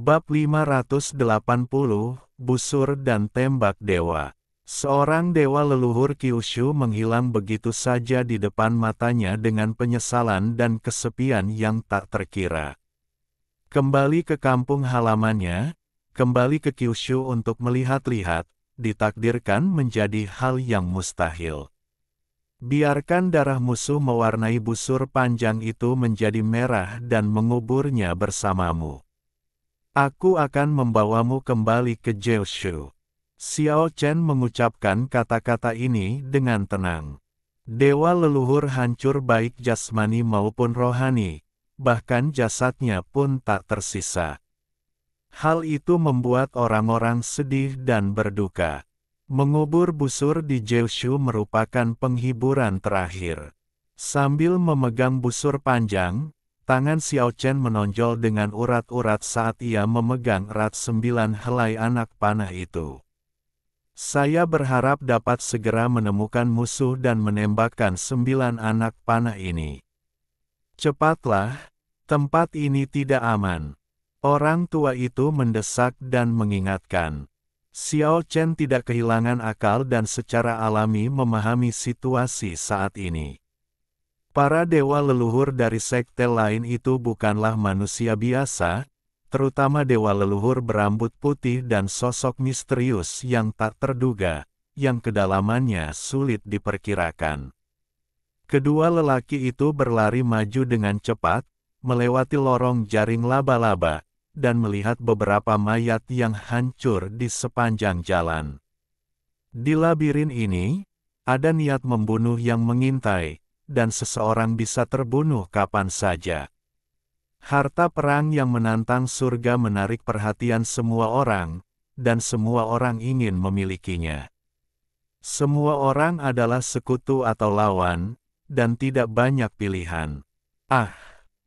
Bab 580, Busur dan Tembak Dewa. Seorang dewa leluhur Kyushu menghilang begitu saja di depan matanya dengan penyesalan dan kesepian yang tak terkira. Kembali ke kampung halamannya, kembali ke Kyushu untuk melihat-lihat, ditakdirkan menjadi hal yang mustahil. Biarkan darah musuh mewarnai busur panjang itu menjadi merah dan menguburnya bersamamu. Aku akan membawamu kembali ke Jeoshu. Xiao Chen mengucapkan kata-kata ini dengan tenang. Dewa leluhur hancur baik jasmani maupun rohani, bahkan jasadnya pun tak tersisa. Hal itu membuat orang-orang sedih dan berduka. Mengubur busur di Jeoshu merupakan penghiburan terakhir. Sambil memegang busur panjang, tangan Xiao Chen menonjol dengan urat-urat saat ia memegang erat 9 helai anak panah itu. Saya berharap dapat segera menemukan musuh dan menembakkan 9 anak panah ini. Cepatlah, tempat ini tidak aman. Orang tua itu mendesak dan mengingatkan. Xiao Chen tidak kehilangan akal dan secara alami memahami situasi saat ini. Para dewa leluhur dari sekte lain itu bukanlah manusia biasa, terutama dewa leluhur berambut putih dan sosok misterius yang tak terduga, yang kedalamannya sulit diperkirakan. Kedua lelaki itu berlari maju dengan cepat, melewati lorong jaring laba-laba, dan melihat beberapa mayat yang hancur di sepanjang jalan. Di labirin ini, ada niat membunuh yang mengintai, dan seseorang bisa terbunuh kapan saja. Harta perang yang menantang surga menarik perhatian semua orang, dan semua orang ingin memilikinya. Semua orang adalah sekutu atau lawan, dan tidak banyak pilihan. Ah,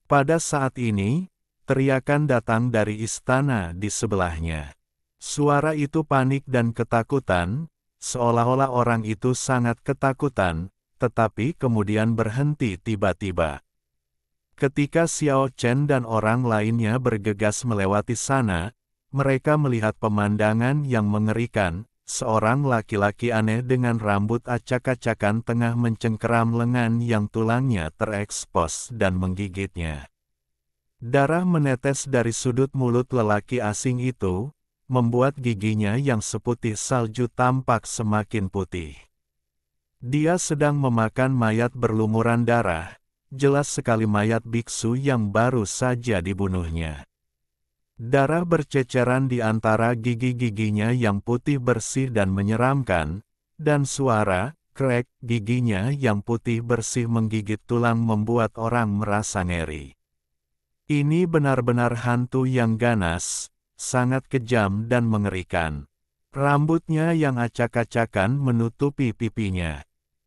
pada saat ini, teriakan datang dari istana di sebelahnya. Suara itu panik dan ketakutan, seolah-olah orang itu sangat ketakutan, tetapi kemudian berhenti tiba-tiba. Ketika Xiao Chen dan orang lainnya bergegas melewati sana, mereka melihat pemandangan yang mengerikan. Seorang laki-laki aneh dengan rambut acak-acakan tengah mencengkeram lengan yang tulangnya terekspos dan menggigitnya. Darah menetes dari sudut mulut lelaki asing itu, membuat giginya yang seputih salju tampak semakin putih. Dia sedang memakan mayat berlumuran darah, jelas sekali mayat biksu yang baru saja dibunuhnya. Darah berceceran di antara gigi-giginya yang putih bersih dan menyeramkan, dan suara krek giginya yang putih bersih menggigit tulang membuat orang merasa ngeri. Ini benar-benar hantu yang ganas, sangat kejam dan mengerikan. Rambutnya yang acak-acakan menutupi pipinya.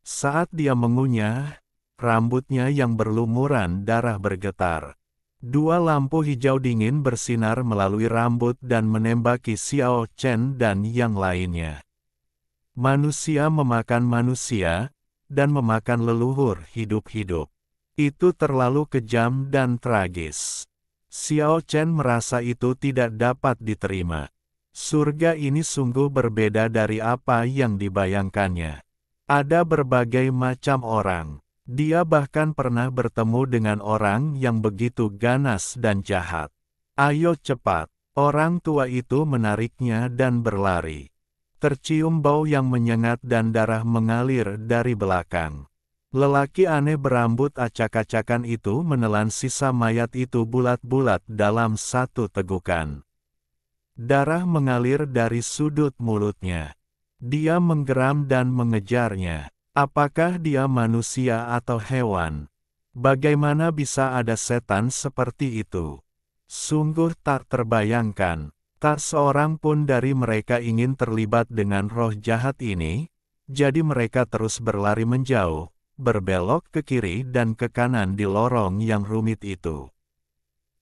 Saat dia mengunyah, rambutnya yang berlumuran darah bergetar. Dua lampu hijau dingin bersinar melalui rambut dan menembaki Xiao Chen dan yang lainnya. Manusia memakan manusia, dan memakan leluhur hidup-hidup. Itu terlalu kejam dan tragis. Xiao Chen merasa itu tidak dapat diterima. Surga ini sungguh berbeda dari apa yang dibayangkannya. Ada berbagai macam orang. Dia bahkan pernah bertemu dengan orang yang begitu ganas dan jahat. Ayo cepat. Orang tua itu menariknya dan berlari. Tercium bau yang menyengat dan darah mengalir dari belakang. Lelaki aneh berambut acak-acakan itu menelan sisa mayat itu bulat-bulat dalam satu tegukan. Darah mengalir dari sudut mulutnya. Dia menggeram dan mengejarnya. Apakah dia manusia atau hewan? Bagaimana bisa ada setan seperti itu? Sungguh tak terbayangkan. Tak seorang pun dari mereka ingin terlibat dengan roh jahat ini, jadi mereka terus berlari menjauh, berbelok ke kiri dan ke kanan di lorong yang rumit itu.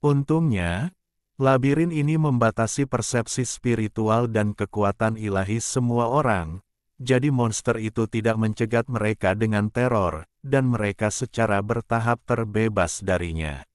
Untungnya, labirin ini membatasi persepsi spiritual dan kekuatan ilahi semua orang, jadi monster itu tidak mencegat mereka dengan teror, dan mereka secara bertahap terbebas darinya.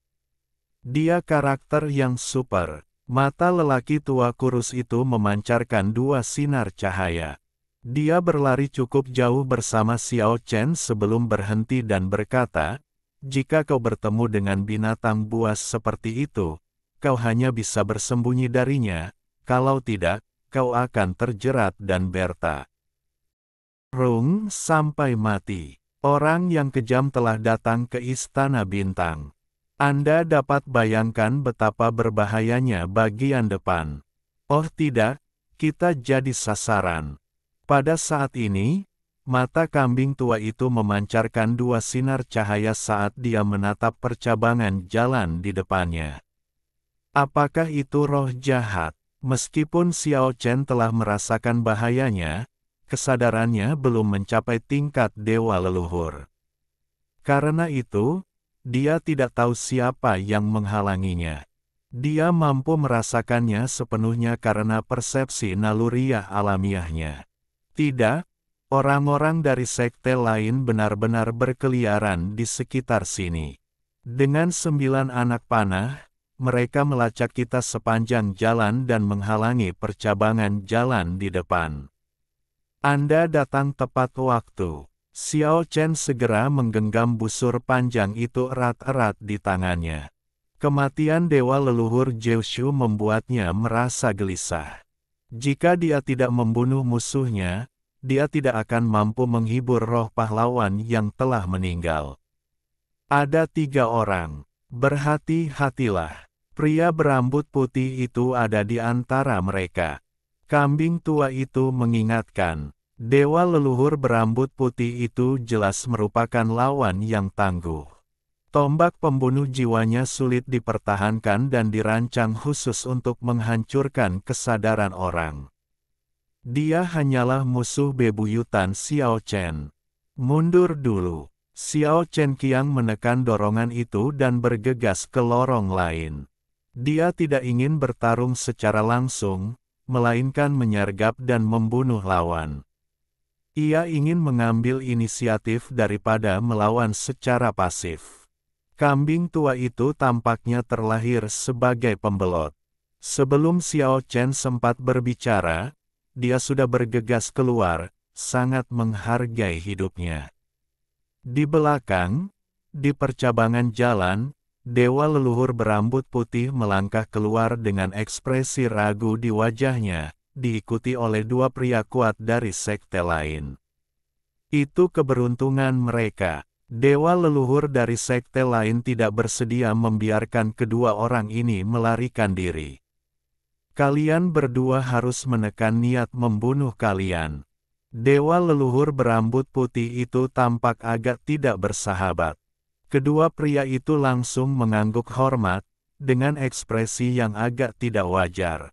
Dia karakter yang super. Mata lelaki tua kurus itu memancarkan dua sinar cahaya. Dia berlari cukup jauh bersama Xiao Chen sebelum berhenti dan berkata, "Jika kau bertemu dengan binatang buas seperti itu, kau hanya bisa bersembunyi darinya, kalau tidak, kau akan terjerat dan berta. Rung sampai mati." Orang yang kejam telah datang ke Istana Bintang. Anda dapat bayangkan betapa berbahayanya bagian depan. Oh tidak, kita jadi sasaran. Pada saat ini, mata kambing tua itu memancarkan dua sinar cahaya saat dia menatap percabangan jalan di depannya. Apakah itu roh jahat? Meskipun Xiao Chen telah merasakan bahayanya, kesadarannya belum mencapai tingkat dewa leluhur. Karena itu, dia tidak tahu siapa yang menghalanginya. Dia mampu merasakannya sepenuhnya karena persepsi naluriah alamiahnya. Tidak, orang-orang dari sekte lain benar-benar berkeliaran di sekitar sini. Dengan 9 anak panah, mereka melacak kita sepanjang jalan dan menghalangi percabangan jalan di depan. Anda datang tepat waktu. Xiao Chen segera menggenggam busur panjang itu erat-erat di tangannya. Kematian dewa leluhur Jiushu membuatnya merasa gelisah. Jika dia tidak membunuh musuhnya, dia tidak akan mampu menghibur roh pahlawan yang telah meninggal. Ada 3 orang. Berhati-hatilah. Pria berambut putih itu ada di antara mereka. Kambing tua itu mengingatkan, dewa leluhur berambut putih itu jelas merupakan lawan yang tangguh. Tombak pembunuh jiwanya sulit dipertahankan dan dirancang khusus untuk menghancurkan kesadaran orang. Dia hanyalah musuh bebuyutan Xiao Chen. Mundur dulu. Xiao Chen kiang menekan dorongan itu dan bergegas ke lorong lain. Dia tidak ingin bertarung secara langsung, melainkan menyergap dan membunuh lawan. Ia ingin mengambil inisiatif daripada melawan secara pasif. Kambing tua itu tampaknya terlahir sebagai pembelot. Sebelum Xiao Chen sempat berbicara, dia sudah bergegas keluar, sangat menghargai hidupnya. Di belakang, di percabangan jalan, dewa leluhur berambut putih melangkah keluar dengan ekspresi ragu di wajahnya, diikuti oleh 2 pria kuat dari sekte lain. Itu keberuntungan mereka. Dewa leluhur dari sekte lain tidak bersedia membiarkan kedua orang ini melarikan diri. Kalian berdua harus menekan niat membunuh kalian. Dewa leluhur berambut putih itu tampak agak tidak bersahabat. Kedua pria itu langsung mengangguk hormat, dengan ekspresi yang agak tidak wajar.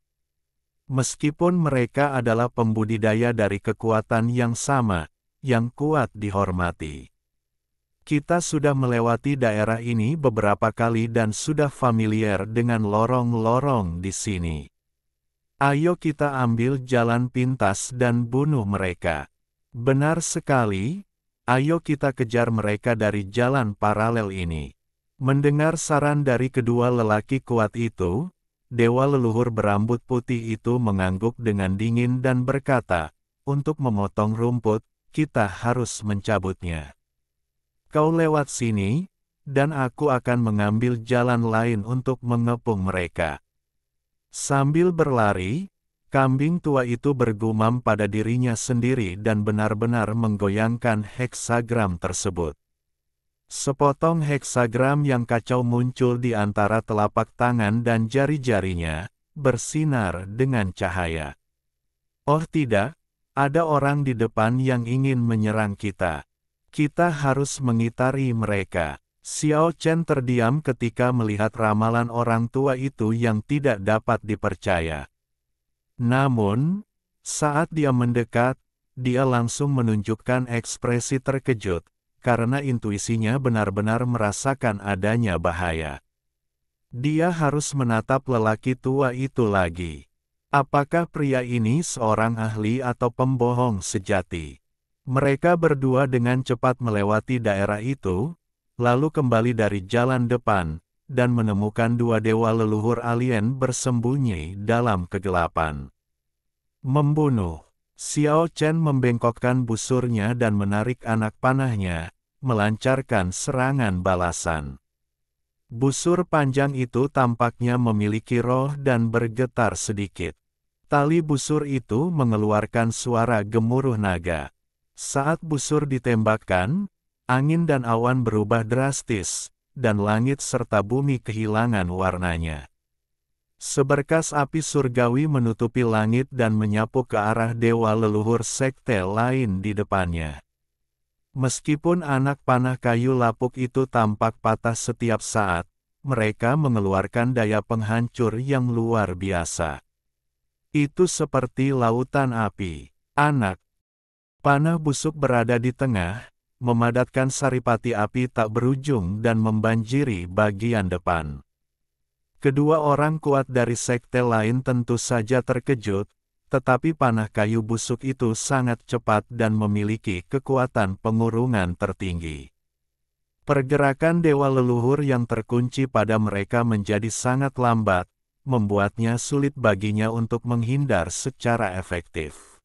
Meskipun mereka adalah pembudidaya dari kekuatan yang sama, yang kuat dihormati. Kita sudah melewati daerah ini beberapa kali dan sudah familiar dengan lorong-lorong di sini. Ayo kita ambil jalan pintas dan bunuh mereka. Benar sekali. Ayo kita kejar mereka dari jalan paralel ini. Mendengar saran dari kedua lelaki kuat itu, dewa leluhur berambut putih itu mengangguk dengan dingin dan berkata, "Untuk memotong rumput, kita harus mencabutnya. Kau lewat sini, dan aku akan mengambil jalan lain untuk mengepung mereka." Sambil berlari, kambing tua itu bergumam pada dirinya sendiri dan benar-benar menggoyangkan heksagram tersebut. Sepotong heksagram yang kacau muncul di antara telapak tangan dan jari-jarinya, bersinar dengan cahaya. Oh tidak, ada orang di depan yang ingin menyerang kita. Kita harus mengitari mereka. Xiao Chen terdiam ketika melihat ramalan orang tua itu yang tidak dapat dipercaya. Namun, saat dia mendekat, dia langsung menunjukkan ekspresi terkejut, karena intuisinya benar-benar merasakan adanya bahaya. Dia harus menatap lelaki tua itu lagi. Apakah pria ini seorang ahli atau pembohong sejati? Mereka berdua dengan cepat melewati daerah itu, lalu kembali dari jalan depan, dan menemukan dua dewa leluhur alien bersembunyi dalam kegelapan. Membunuh. Xiao Chen membengkokkan busurnya dan menarik anak panahnya, melancarkan serangan balasan. Busur panjang itu tampaknya memiliki roh dan bergetar sedikit. Tali busur itu mengeluarkan suara gemuruh naga. Saat busur ditembakkan, angin dan awan berubah drastis, dan langit serta bumi kehilangan warnanya. Seberkas api surgawi menutupi langit dan menyapu ke arah dewa leluhur sekte lain di depannya. Meskipun anak panah kayu lapuk itu tampak patah setiap saat, mereka mengeluarkan daya penghancur yang luar biasa. Itu seperti lautan api. Anak panah busuk berada di tengah, memadatkan saripati api tak berujung dan membanjiri bagian depan. Kedua orang kuat dari sekte lain tentu saja terkejut, tetapi panah kayu busuk itu sangat cepat dan memiliki kekuatan pengurungan tertinggi. Pergerakan dewa leluhur yang terkunci pada mereka menjadi sangat lambat, membuatnya sulit baginya untuk menghindar secara efektif.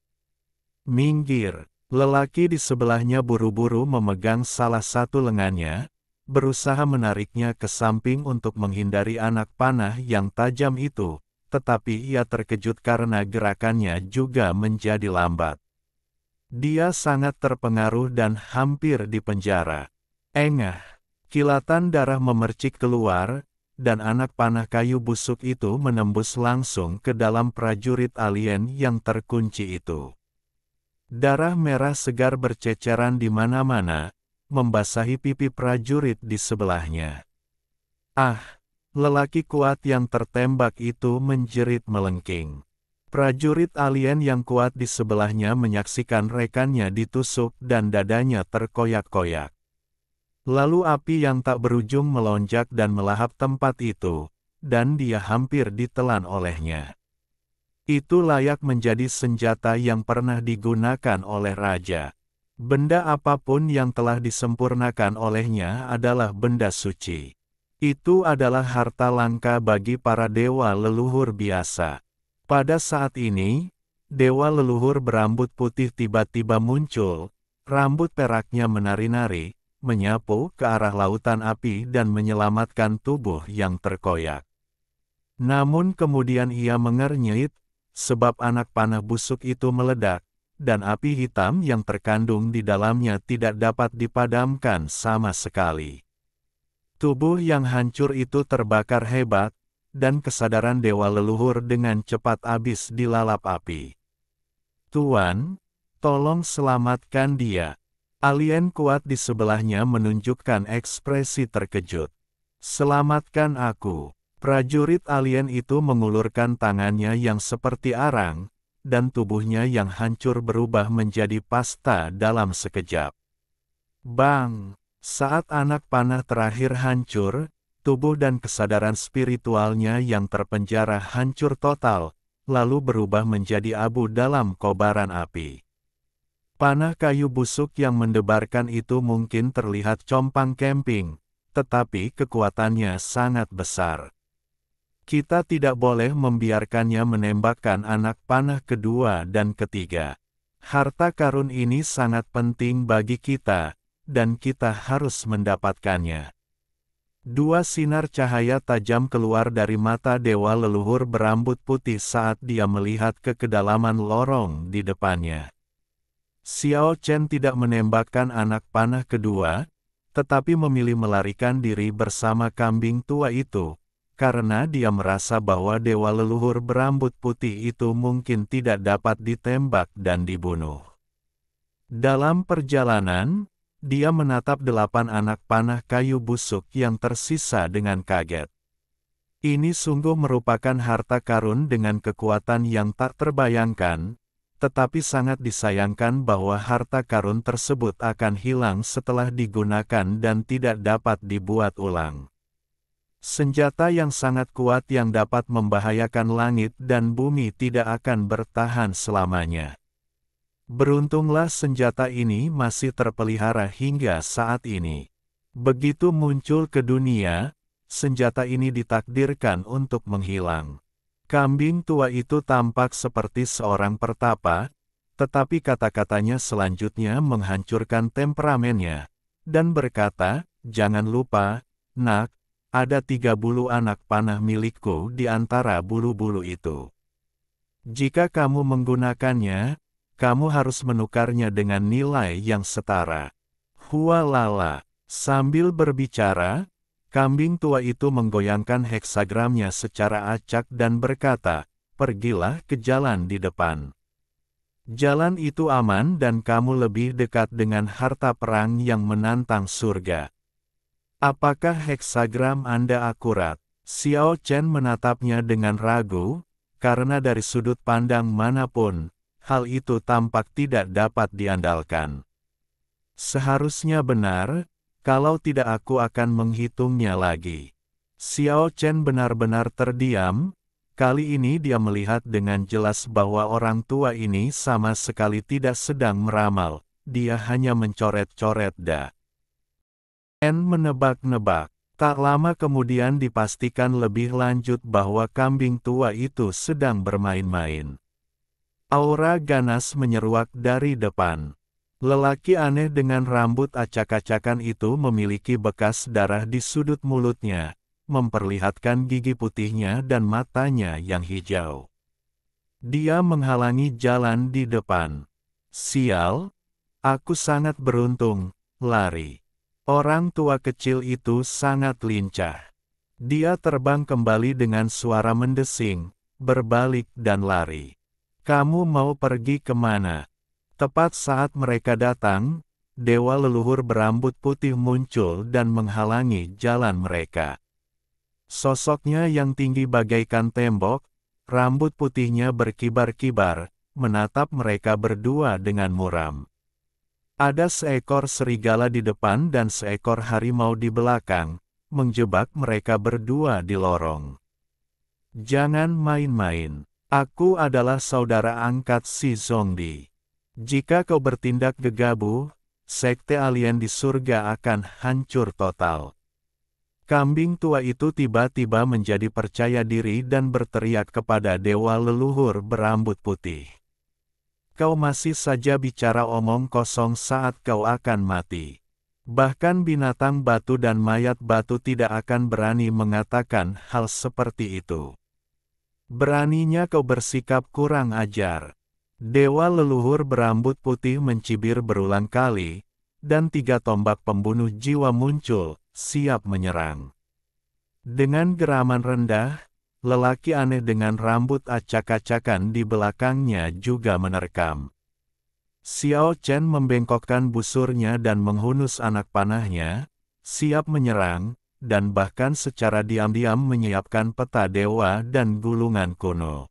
Minggir. Lelaki di sebelahnya buru-buru memegang salah satu lengannya, berusaha menariknya ke samping untuk menghindari anak panah yang tajam itu. Tetapi ia terkejut karena gerakannya juga menjadi lambat. Dia sangat terpengaruh dan hampir dipenjara. Engah, kilatan darah memercik keluar, dan anak panah kayu busuk itu menembus langsung ke dalam prajurit alien yang terkunci itu. Darah merah segar berceceran di mana-mana, membasahi pipi prajurit di sebelahnya. Ah! Lelaki kuat yang tertembak itu menjerit melengking. Prajurit alien yang kuat di sebelahnya menyaksikan rekannya ditusuk dan dadanya terkoyak-koyak. Lalu api yang tak berujung melonjak dan melahap tempat itu, dan dia hampir ditelan olehnya. Itu layak menjadi senjata yang pernah digunakan oleh raja. Benda apapun yang telah disempurnakan olehnya adalah benda suci. Itu adalah harta langka bagi para dewa leluhur biasa. Pada saat ini, dewa leluhur berambut putih tiba-tiba muncul, rambut peraknya menari-nari, menyapu ke arah lautan api dan menyelamatkan tubuh yang terkoyak. Namun kemudian ia mengernyit, sebab anak panah busuk itu meledak, dan api hitam yang terkandung di dalamnya tidak dapat dipadamkan sama sekali. Tubuh yang hancur itu terbakar hebat, dan kesadaran dewa leluhur dengan cepat habis dilalap api. Tuan, tolong selamatkan dia. Alien kuat di sebelahnya menunjukkan ekspresi terkejut. Selamatkan aku. Prajurit alien itu mengulurkan tangannya yang seperti arang, dan tubuhnya yang hancur berubah menjadi pasta dalam sekejap. Bang! Saat anak panah terakhir hancur, tubuh dan kesadaran spiritualnya yang terpenjara hancur total, lalu berubah menjadi abu dalam kobaran api. Panah kayu busuk yang mendebarkan itu mungkin terlihat compang-camping, tetapi kekuatannya sangat besar. Kita tidak boleh membiarkannya menembakkan anak panah kedua dan ketiga. Harta karun ini sangat penting bagi kita, dan kita harus mendapatkannya. Dua sinar cahaya tajam keluar dari mata dewa leluhur berambut putih saat dia melihat ke kedalaman lorong di depannya. Xiao Chen tidak menembakkan anak panah kedua, tetapi memilih melarikan diri bersama kambing tua itu, karena dia merasa bahwa dewa leluhur berambut putih itu mungkin tidak dapat ditembak dan dibunuh. Dalam perjalanan, dia menatap 8 anak panah kayu busuk yang tersisa dengan kaget. Ini sungguh merupakan harta karun dengan kekuatan yang tak terbayangkan, tetapi sangat disayangkan bahwa harta karun tersebut akan hilang setelah digunakan dan tidak dapat dibuat ulang. Senjata yang sangat kuat yang dapat membahayakan langit dan bumi tidak akan bertahan selamanya. Beruntunglah senjata ini masih terpelihara hingga saat ini. Begitu muncul ke dunia, senjata ini ditakdirkan untuk menghilang. Kambing tua itu tampak seperti seorang pertapa, tetapi kata-katanya selanjutnya menghancurkan temperamennya, dan berkata, "Jangan lupa, Nak, ada 3 bulu anak panah milikku di antara bulu-bulu itu. Jika kamu menggunakannya, kamu harus menukarnya dengan nilai yang setara." Hualala. Sambil berbicara, kambing tua itu menggoyangkan heksagramnya secara acak dan berkata, "Pergilah ke jalan di depan. Jalan itu aman dan kamu lebih dekat dengan harta perang yang menantang surga." "Apakah heksagram Anda akurat?" Xiao Chen menatapnya dengan ragu, karena dari sudut pandang manapun, hal itu tampak tidak dapat diandalkan. "Seharusnya benar, kalau tidak aku akan menghitungnya lagi." Xiao Chen benar-benar terdiam, kali ini dia melihat dengan jelas bahwa orang tua ini sama sekali tidak sedang meramal, dia hanya mencoret-coret dan menebak-nebak. Tak lama kemudian dipastikan lebih lanjut bahwa kambing tua itu sedang bermain-main. Aura ganas menyeruak dari depan. Lelaki aneh dengan rambut acak-acakan itu memiliki bekas darah di sudut mulutnya, memperlihatkan gigi putihnya dan matanya yang hijau. Dia menghalangi jalan di depan. "Sial, aku sangat beruntung, lari." Orang tua kecil itu sangat lincah. Dia terbang kembali dengan suara mendesing, berbalik dan lari. "Kamu mau pergi kemana?" Tepat saat mereka datang, dewa leluhur berambut putih muncul dan menghalangi jalan mereka. Sosoknya yang tinggi bagaikan tembok, rambut putihnya berkibar-kibar, menatap mereka berdua dengan muram. Ada seekor serigala di depan dan seekor harimau di belakang, menjebak mereka berdua di lorong. "Jangan main-main. Aku adalah saudara angkat si Zongdi. Jika kau bertindak gegabah, sekte alien di surga akan hancur total." Kambing tua itu tiba-tiba menjadi percaya diri dan berteriak kepada dewa leluhur berambut putih. "Kau masih saja bicara omong kosong saat kau akan mati. Bahkan binatang batu dan mayat batu tidak akan berani mengatakan hal seperti itu. Beraninya kau bersikap kurang ajar." Dewa leluhur berambut putih mencibir berulang kali, dan 3 tombak pembunuh jiwa muncul, siap menyerang. Dengan geraman rendah, lelaki aneh dengan rambut acak-acakan di belakangnya juga menerkam. Xiao Chen membengkokkan busurnya dan menghunus anak panahnya, siap menyerang, dan bahkan secara diam-diam menyiapkan peta dewa dan gulungan kuno.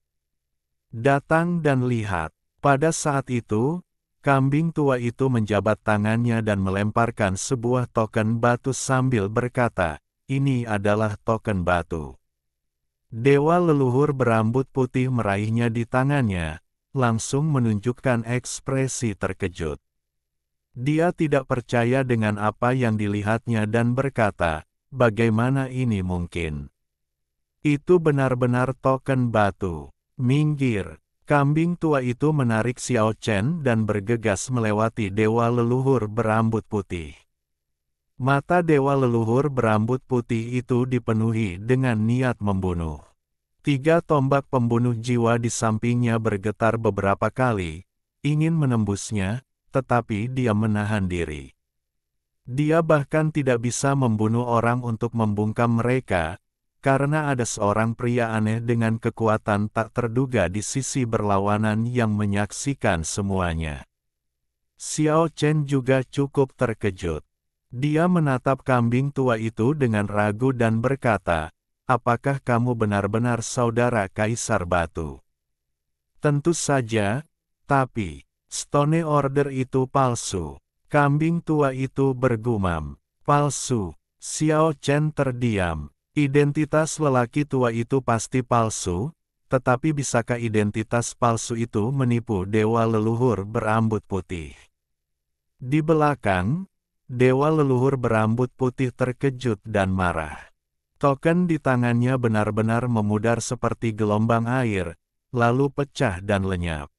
"Datang dan lihat." Pada saat itu, kambing tua itu menjabat tangannya dan melemparkan sebuah token batu sambil berkata, "Ini adalah token batu." Dewa leluhur berambut putih meraihnya di tangannya, langsung menunjukkan ekspresi terkejut. Dia tidak percaya dengan apa yang dilihatnya dan berkata, "Bagaimana ini mungkin? Itu benar-benar token batu." "Minggir." Kambing tua itu menarik Xiao Chen dan bergegas melewati dewa leluhur berambut putih. Mata dewa leluhur berambut putih itu dipenuhi dengan niat membunuh. 3 tombak pembunuh jiwa di sampingnya bergetar beberapa kali, ingin menembusnya, tetapi dia menahan diri. Dia bahkan tidak bisa membunuh orang untuk membungkam mereka, karena ada seorang pria aneh dengan kekuatan tak terduga di sisi berlawanan yang menyaksikan semuanya. Xiao Chen juga cukup terkejut. Dia menatap kambing tua itu dengan ragu dan berkata, "Apakah kamu benar-benar saudara Kaisar Batu?" "Tentu saja, tapi Stone Order itu palsu." Kambing tua itu bergumam. "Palsu." Xiao Chen terdiam. Identitas lelaki tua itu pasti palsu, tetapi bisakah identitas palsu itu menipu dewa leluhur berambut putih? Di belakang, dewa leluhur berambut putih terkejut dan marah. Token di tangannya benar-benar memudar seperti gelombang air, lalu pecah dan lenyap.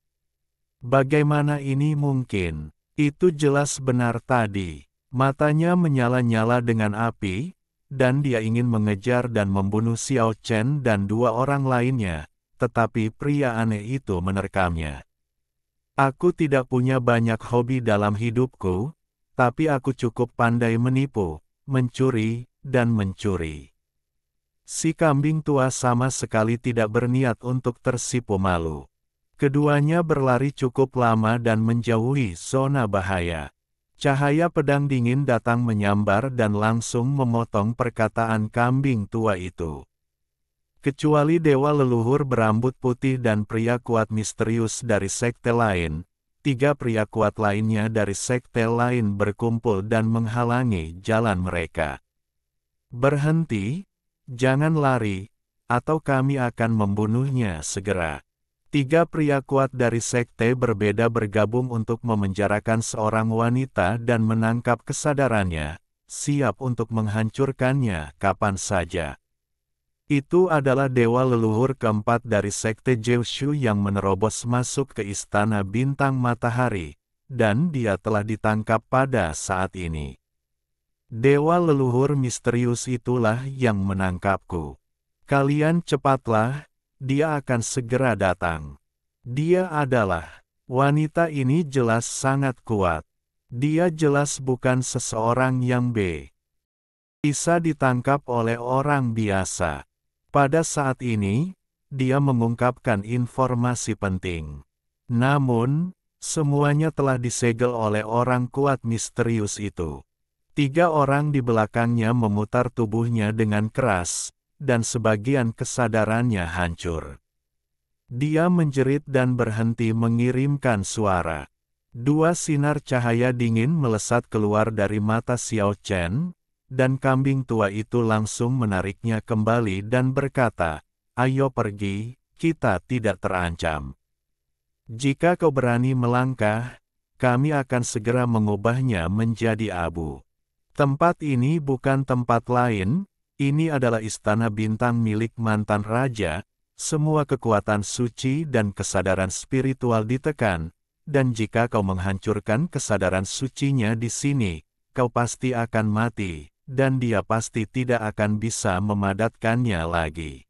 Bagaimana ini mungkin? Itu jelas benar tadi. Matanya menyala-nyala dengan api, dan dia ingin mengejar dan membunuh Xiao Chen dan dua orang lainnya, tetapi pria aneh itu menerkamnya. Aku tidak punya banyak hobi dalam hidupku, tapi aku cukup pandai menipu, mencuri, dan mencuri. Si kambing tua sama sekali tidak berniat untuk tersipu malu. Keduanya berlari cukup lama dan menjauhi zona bahaya. Cahaya pedang dingin datang menyambar dan langsung memotong perkataan kambing tua itu. Kecuali dewa leluhur berambut putih dan pria kuat misterius dari sekte lain, tiga pria kuat lainnya dari sekte lain berkumpul dan menghalangi jalan mereka. Berhenti! Jangan lari, atau kami akan membunuhnya segera. Tiga pria kuat dari sekte berbeda bergabung untuk memenjarakan seorang wanita dan menangkap kesadarannya, siap untuk menghancurkannya kapan saja. Itu adalah dewa leluhur keempat dari sekte Jiushu yang menerobos masuk ke istana bintang matahari, dan dia telah ditangkap pada saat ini. Dewa leluhur misterius itulah yang menangkapku. Kalian cepatlah, dia akan segera datang. Dia adalah, wanita ini jelas sangat kuat. Dia jelas bukan seseorang yang bisa ditangkap oleh orang biasa. Pada saat ini, dia mengungkapkan informasi penting. Namun, semuanya telah disegel oleh orang kuat misterius itu. Tiga orang di belakangnya memutar tubuhnya dengan keras, dan sebagian kesadarannya hancur. Dia menjerit dan berhenti mengirimkan suara. Dua sinar cahaya dingin melesat keluar dari mata Xiao Chen, dan kambing tua itu langsung menariknya kembali dan berkata, "Ayo pergi, kita tidak terancam. Jika kau berani melangkah, kami akan segera mengubahnya menjadi abu." Tempat ini bukan tempat lain, ini adalah istana bintang milik mantan raja, semua kekuatan suci dan kesadaran spiritual ditekan, dan jika kau menghancurkan kesadaran sucinya di sini, kau pasti akan mati, dan dia pasti tidak akan bisa memadatkannya lagi.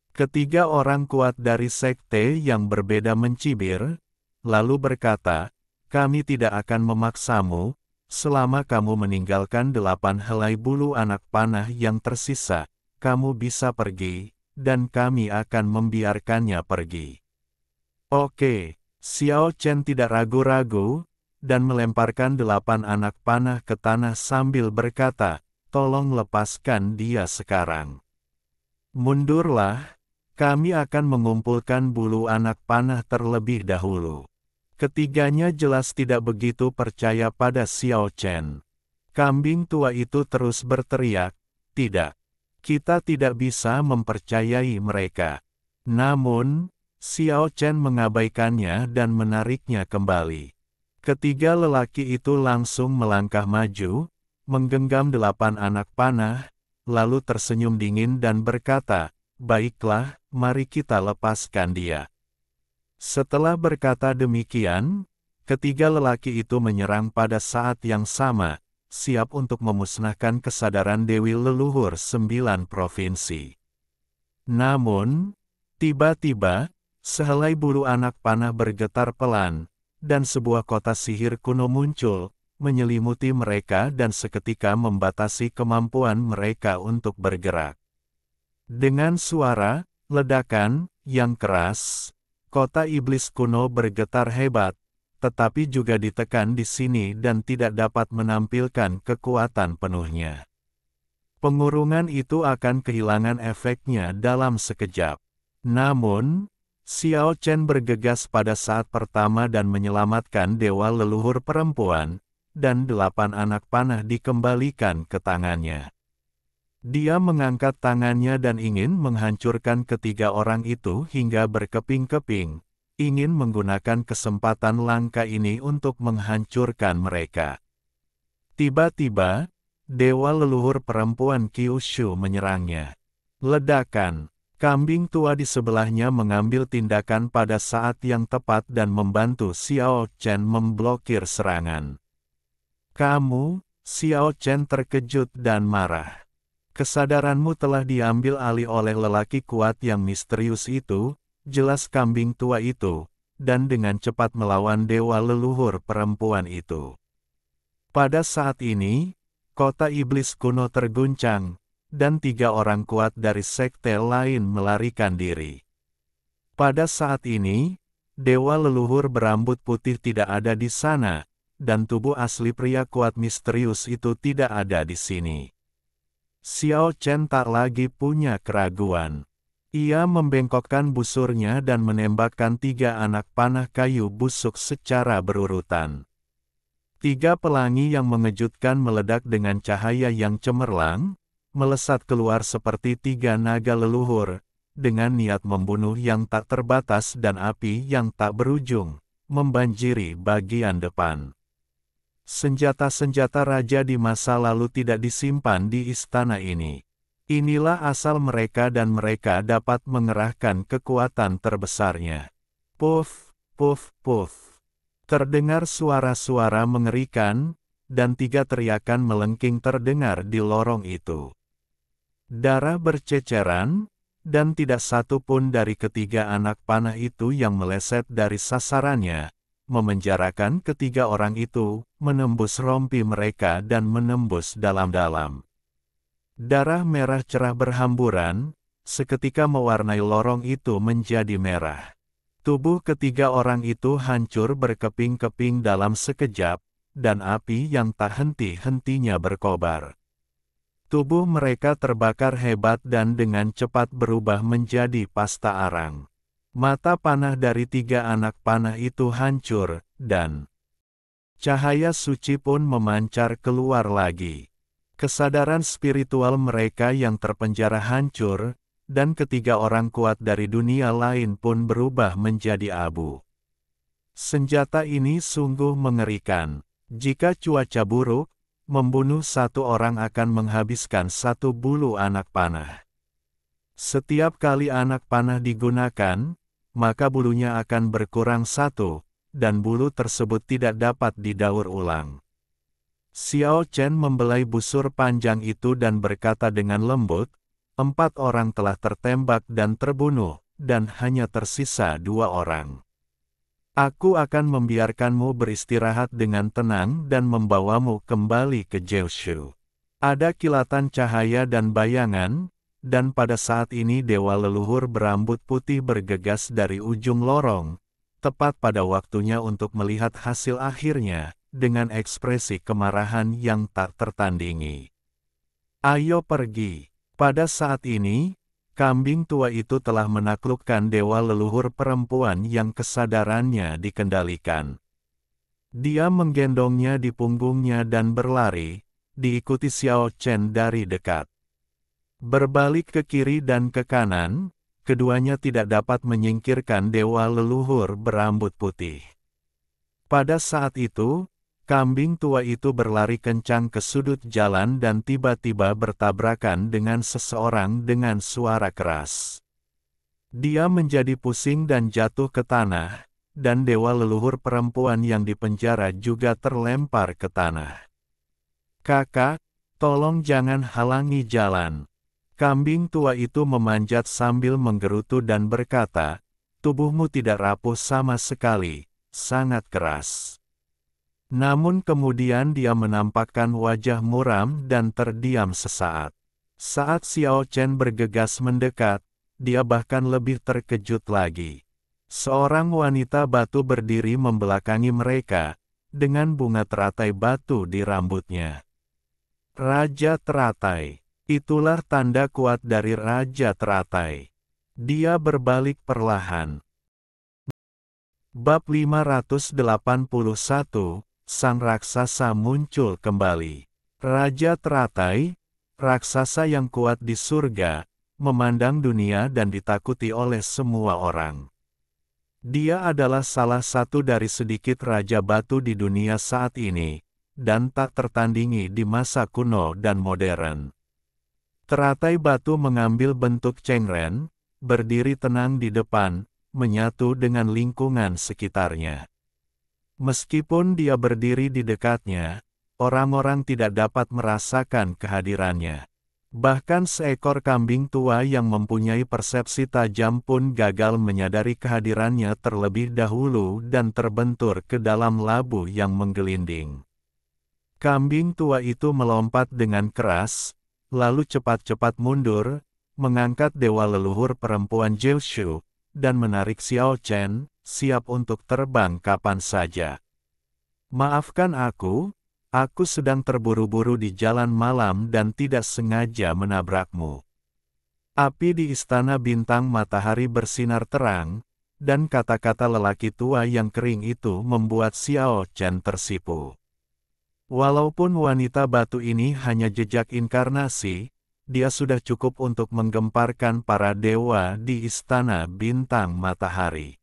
Ketiga orang kuat dari sekte yang berbeda mencibir, lalu berkata, "Kami tidak akan memaksamu, selama kamu meninggalkan 8 helai bulu anak panah yang tersisa, kamu bisa pergi, dan kami akan membiarkannya pergi." Oke, Xiao Chen tidak ragu-ragu, dan melemparkan 8 anak panah ke tanah sambil berkata, "Tolong lepaskan dia sekarang. Mundurlah, kami akan mengumpulkan bulu anak panah terlebih dahulu." Ketiganya jelas tidak begitu percaya pada Xiao Chen. Kambing tua itu terus berteriak, "Tidak. Kita tidak bisa mempercayai mereka." Namun, Xiao Chen mengabaikannya dan menariknya kembali. Ketiga lelaki itu langsung melangkah maju, menggenggam 8 anak panah, lalu tersenyum dingin dan berkata, "Baiklah, mari kita lepaskan dia." Setelah berkata demikian, ketiga lelaki itu menyerang pada saat yang sama, siap untuk memusnahkan kesadaran Dewi Leluhur 9 provinsi. Namun, tiba-tiba, sehelai bulu anak panah bergetar pelan, dan sebuah kota sihir kuno muncul, menyelimuti mereka dan seketika membatasi kemampuan mereka untuk bergerak. Dengan suara ledakan yang keras, kota iblis kuno bergetar hebat, tetapi juga ditekan di sini dan tidak dapat menampilkan kekuatan penuhnya. Pengurungan itu akan kehilangan efeknya dalam sekejap. Namun, Xiao Chen bergegas pada saat pertama dan menyelamatkan dewa leluhur perempuan, dan 8 anak panah dikembalikan ke tangannya. Dia mengangkat tangannya dan ingin menghancurkan ketiga orang itu hingga berkeping-keping, ingin menggunakan kesempatan langka ini untuk menghancurkan mereka. Tiba-tiba, dewa leluhur perempuan Kyushu menyerangnya. Ledakan. Kambing tua di sebelahnya mengambil tindakan pada saat yang tepat dan membantu Xiao Chen memblokir serangan. Kamu, Xiao Chen terkejut dan marah. Kesadaranmu telah diambil alih oleh lelaki kuat yang misterius itu, jelas kambing tua itu, dan dengan cepat melawan dewa leluhur perempuan itu. Pada saat ini, kota iblis kuno terguncang, dan 3 orang kuat dari sekte lain melarikan diri. Pada saat ini, dewa leluhur berambut putih tidak ada di sana, dan tubuh asli pria kuat misterius itu tidak ada di sini. Xiao Chen tak lagi punya keraguan. Ia membengkokkan busurnya dan menembakkan 3 anak panah kayu busuk secara berurutan. 3 pelangi yang mengejutkan meledak dengan cahaya yang cemerlang, melesat keluar seperti 3 naga leluhur, dengan niat membunuh yang tak terbatas dan api yang tak berujung, membanjiri bagian depan. Senjata-senjata raja di masa lalu tidak disimpan di istana ini. Inilah asal mereka dan mereka dapat mengerahkan kekuatan terbesarnya. Puff, puff, puff. Terdengar suara-suara mengerikan, dan 3 teriakan melengking terdengar di lorong itu. Darah berceceran, dan tidak satu pun dari ketiga anak panah itu yang meleset dari sasarannya, memenjarakan ketiga orang itu, menembus rompi mereka dan menembus dalam-dalam. Darah merah cerah berhamburan, seketika mewarnai lorong itu menjadi merah. Tubuh ketiga orang itu hancur berkeping-keping dalam sekejap, dan api yang tak henti-hentinya berkobar. Tubuh mereka terbakar hebat dan dengan cepat berubah menjadi pasta arang. Mata panah dari 3 anak panah itu hancur, dan cahaya suci pun memancar keluar lagi. Kesadaran spiritual mereka yang terpenjara hancur, dan ketiga orang kuat dari dunia lain pun berubah menjadi abu. Senjata ini sungguh mengerikan. Jika cuaca buruk, membunuh 1 orang akan menghabiskan 1 bulu anak panah. Setiap kali anak panah digunakan, maka bulunya akan berkurang 1, dan bulu tersebut tidak dapat didaur ulang. Xiao Chen membelai busur panjang itu dan berkata dengan lembut, 4 orang telah tertembak dan terbunuh, dan hanya tersisa 2 orang. Aku akan membiarkanmu beristirahat dengan tenang dan membawamu kembali ke Jiushu. Ada kilatan cahaya dan bayangan, dan pada saat ini dewa leluhur berambut putih bergegas dari ujung lorong, tepat pada waktunya untuk melihat hasil akhirnya, dengan ekspresi kemarahan yang tak tertandingi. Ayo pergi. Pada saat ini, kambing tua itu telah menaklukkan dewa leluhur perempuan yang kesadarannya dikendalikan. Dia menggendongnya di punggungnya dan berlari, diikuti Xiao Chen dari dekat. Berbalik ke kiri dan ke kanan, keduanya tidak dapat menyingkirkan dewa leluhur berambut putih. Pada saat itu, kambing tua itu berlari kencang ke sudut jalan dan tiba-tiba bertabrakan dengan seseorang dengan suara keras. Dia menjadi pusing dan jatuh ke tanah, dan dewa leluhur perempuan yang dipenjara juga terlempar ke tanah. Kakak, tolong jangan halangi jalan. Kambing tua itu memanjat sambil menggerutu dan berkata, tubuhmu tidak rapuh sama sekali, sangat keras. Namun kemudian dia menampakkan wajah muram dan terdiam sesaat. Saat Xiao Chen bergegas mendekat, dia bahkan lebih terkejut lagi. Seorang wanita batu berdiri membelakangi mereka, dengan bunga teratai batu di rambutnya. Raja Teratai. Itulah tanda kuat dari Raja Teratai. Dia berbalik perlahan. Bab 581, Sang Raksasa muncul kembali. Raja Teratai, raksasa yang kuat di surga, memandang dunia dan ditakuti oleh semua orang. Dia adalah salah satu dari sedikit Raja Batu di dunia saat ini, dan tak tertandingi di masa kuno dan modern. Teratai batu mengambil bentuk cengren, berdiri tenang di depan, menyatu dengan lingkungan sekitarnya. Meskipun dia berdiri di dekatnya, orang-orang tidak dapat merasakan kehadirannya. Bahkan seekor kambing tua yang mempunyai persepsi tajam pun gagal menyadari kehadirannya terlebih dahulu dan terbentur ke dalam labu yang menggelinding. Kambing tua itu melompat dengan keras, lalu cepat-cepat mundur, mengangkat dewa leluhur perempuan Jiushu, dan menarik Xiao Chen, siap untuk terbang kapan saja. Maafkan aku sedang terburu-buru di jalan malam dan tidak sengaja menabrakmu. Api di istana bintang matahari bersinar terang, dan kata-kata lelaki tua yang kering itu membuat Xiao Chen tersipu. Walaupun wanita batu ini hanya jejak inkarnasi, dia sudah cukup untuk menggemparkan para dewa di istana bintang matahari.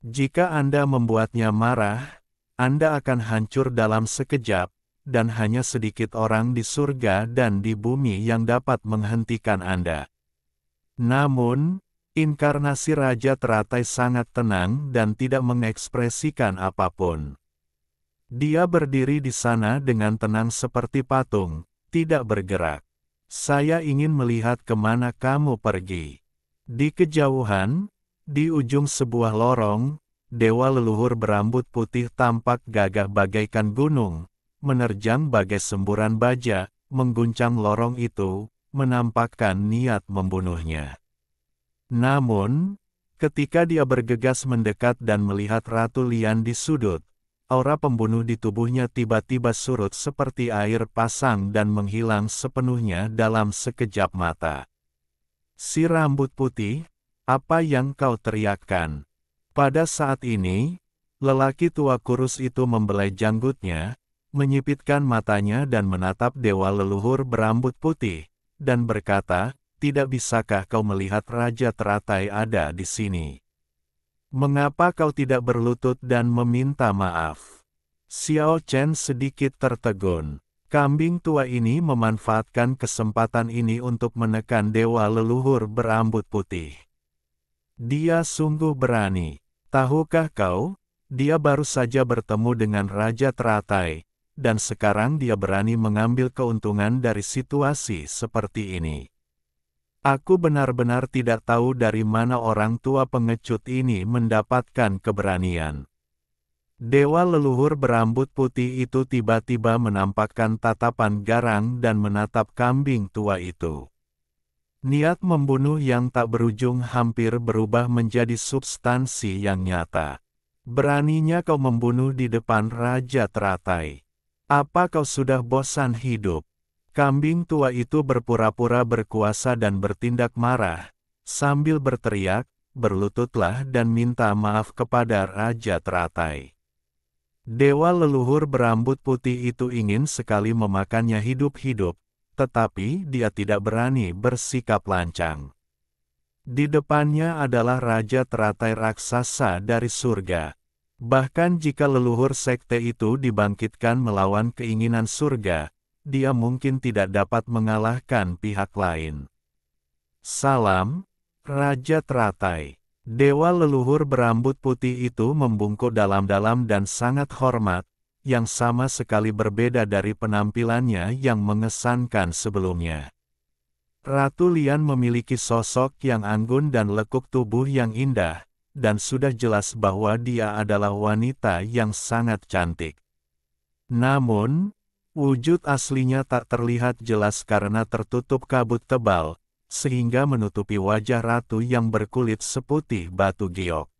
Jika Anda membuatnya marah, Anda akan hancur dalam sekejap, dan hanya sedikit orang di surga dan di bumi yang dapat menghentikan Anda. Namun, inkarnasi Raja Teratai sangat tenang dan tidak mengekspresikan apapun. Dia berdiri di sana dengan tenang seperti patung, tidak bergerak. Saya ingin melihat kemana kamu pergi. Di kejauhan, di ujung sebuah lorong, dewa leluhur berambut putih tampak gagah bagaikan gunung, menerjang bagai semburan baja, mengguncang lorong itu, menampakkan niat membunuhnya. Namun, ketika dia bergegas mendekat dan melihat Ratu Lian di sudut, aura pembunuh di tubuhnya tiba-tiba surut seperti air pasang dan menghilang sepenuhnya dalam sekejap mata. Si rambut putih, apa yang kau teriakkan? Pada saat ini, lelaki tua kurus itu membelai janggutnya, menyipitkan matanya dan menatap dewa leluhur berambut putih, dan berkata, "Tidak bisakah kau melihat Raja Teratai ada di sini? Mengapa kau tidak berlutut dan meminta maaf?" Xiao Chen sedikit tertegun. Kambing tua ini memanfaatkan kesempatan ini untuk menekan dewa leluhur berambut putih. Dia sungguh berani. Tahukah kau, dia baru saja bertemu dengan Raja Teratai, dan sekarang dia berani mengambil keuntungan dari situasi seperti ini. Aku benar-benar tidak tahu dari mana orang tua pengecut ini mendapatkan keberanian. Dewa leluhur berambut putih itu tiba-tiba menampakkan tatapan garang dan menatap kambing tua itu. Niat membunuh yang tak berujung hampir berubah menjadi substansi yang nyata. Beraninya kau membunuh di depan Raja Teratai. Apa kau sudah bosan hidup? Kambing tua itu berpura-pura berkuasa dan bertindak marah, sambil berteriak, "Berlututlah dan minta maaf kepada Raja Teratai." Dewa leluhur berambut putih itu ingin sekali memakannya hidup-hidup, tetapi dia tidak berani bersikap lancang. Di depannya adalah Raja Teratai raksasa dari surga. Bahkan jika leluhur sekte itu dibangkitkan melawan keinginan surga, dia mungkin tidak dapat mengalahkan pihak lain. Salam, Raja Teratai. Dewa leluhur berambut putih itu membungkuk dalam-dalam dan sangat hormat, yang sama sekali berbeda dari penampilannya yang mengesankan sebelumnya. Ratu Lian memiliki sosok yang anggun dan lekuk tubuh yang indah, dan sudah jelas bahwa dia adalah wanita yang sangat cantik. Namun, wujud aslinya tak terlihat jelas karena tertutup kabut tebal, sehingga menutupi wajah ratu yang berkulit seputih batu giok.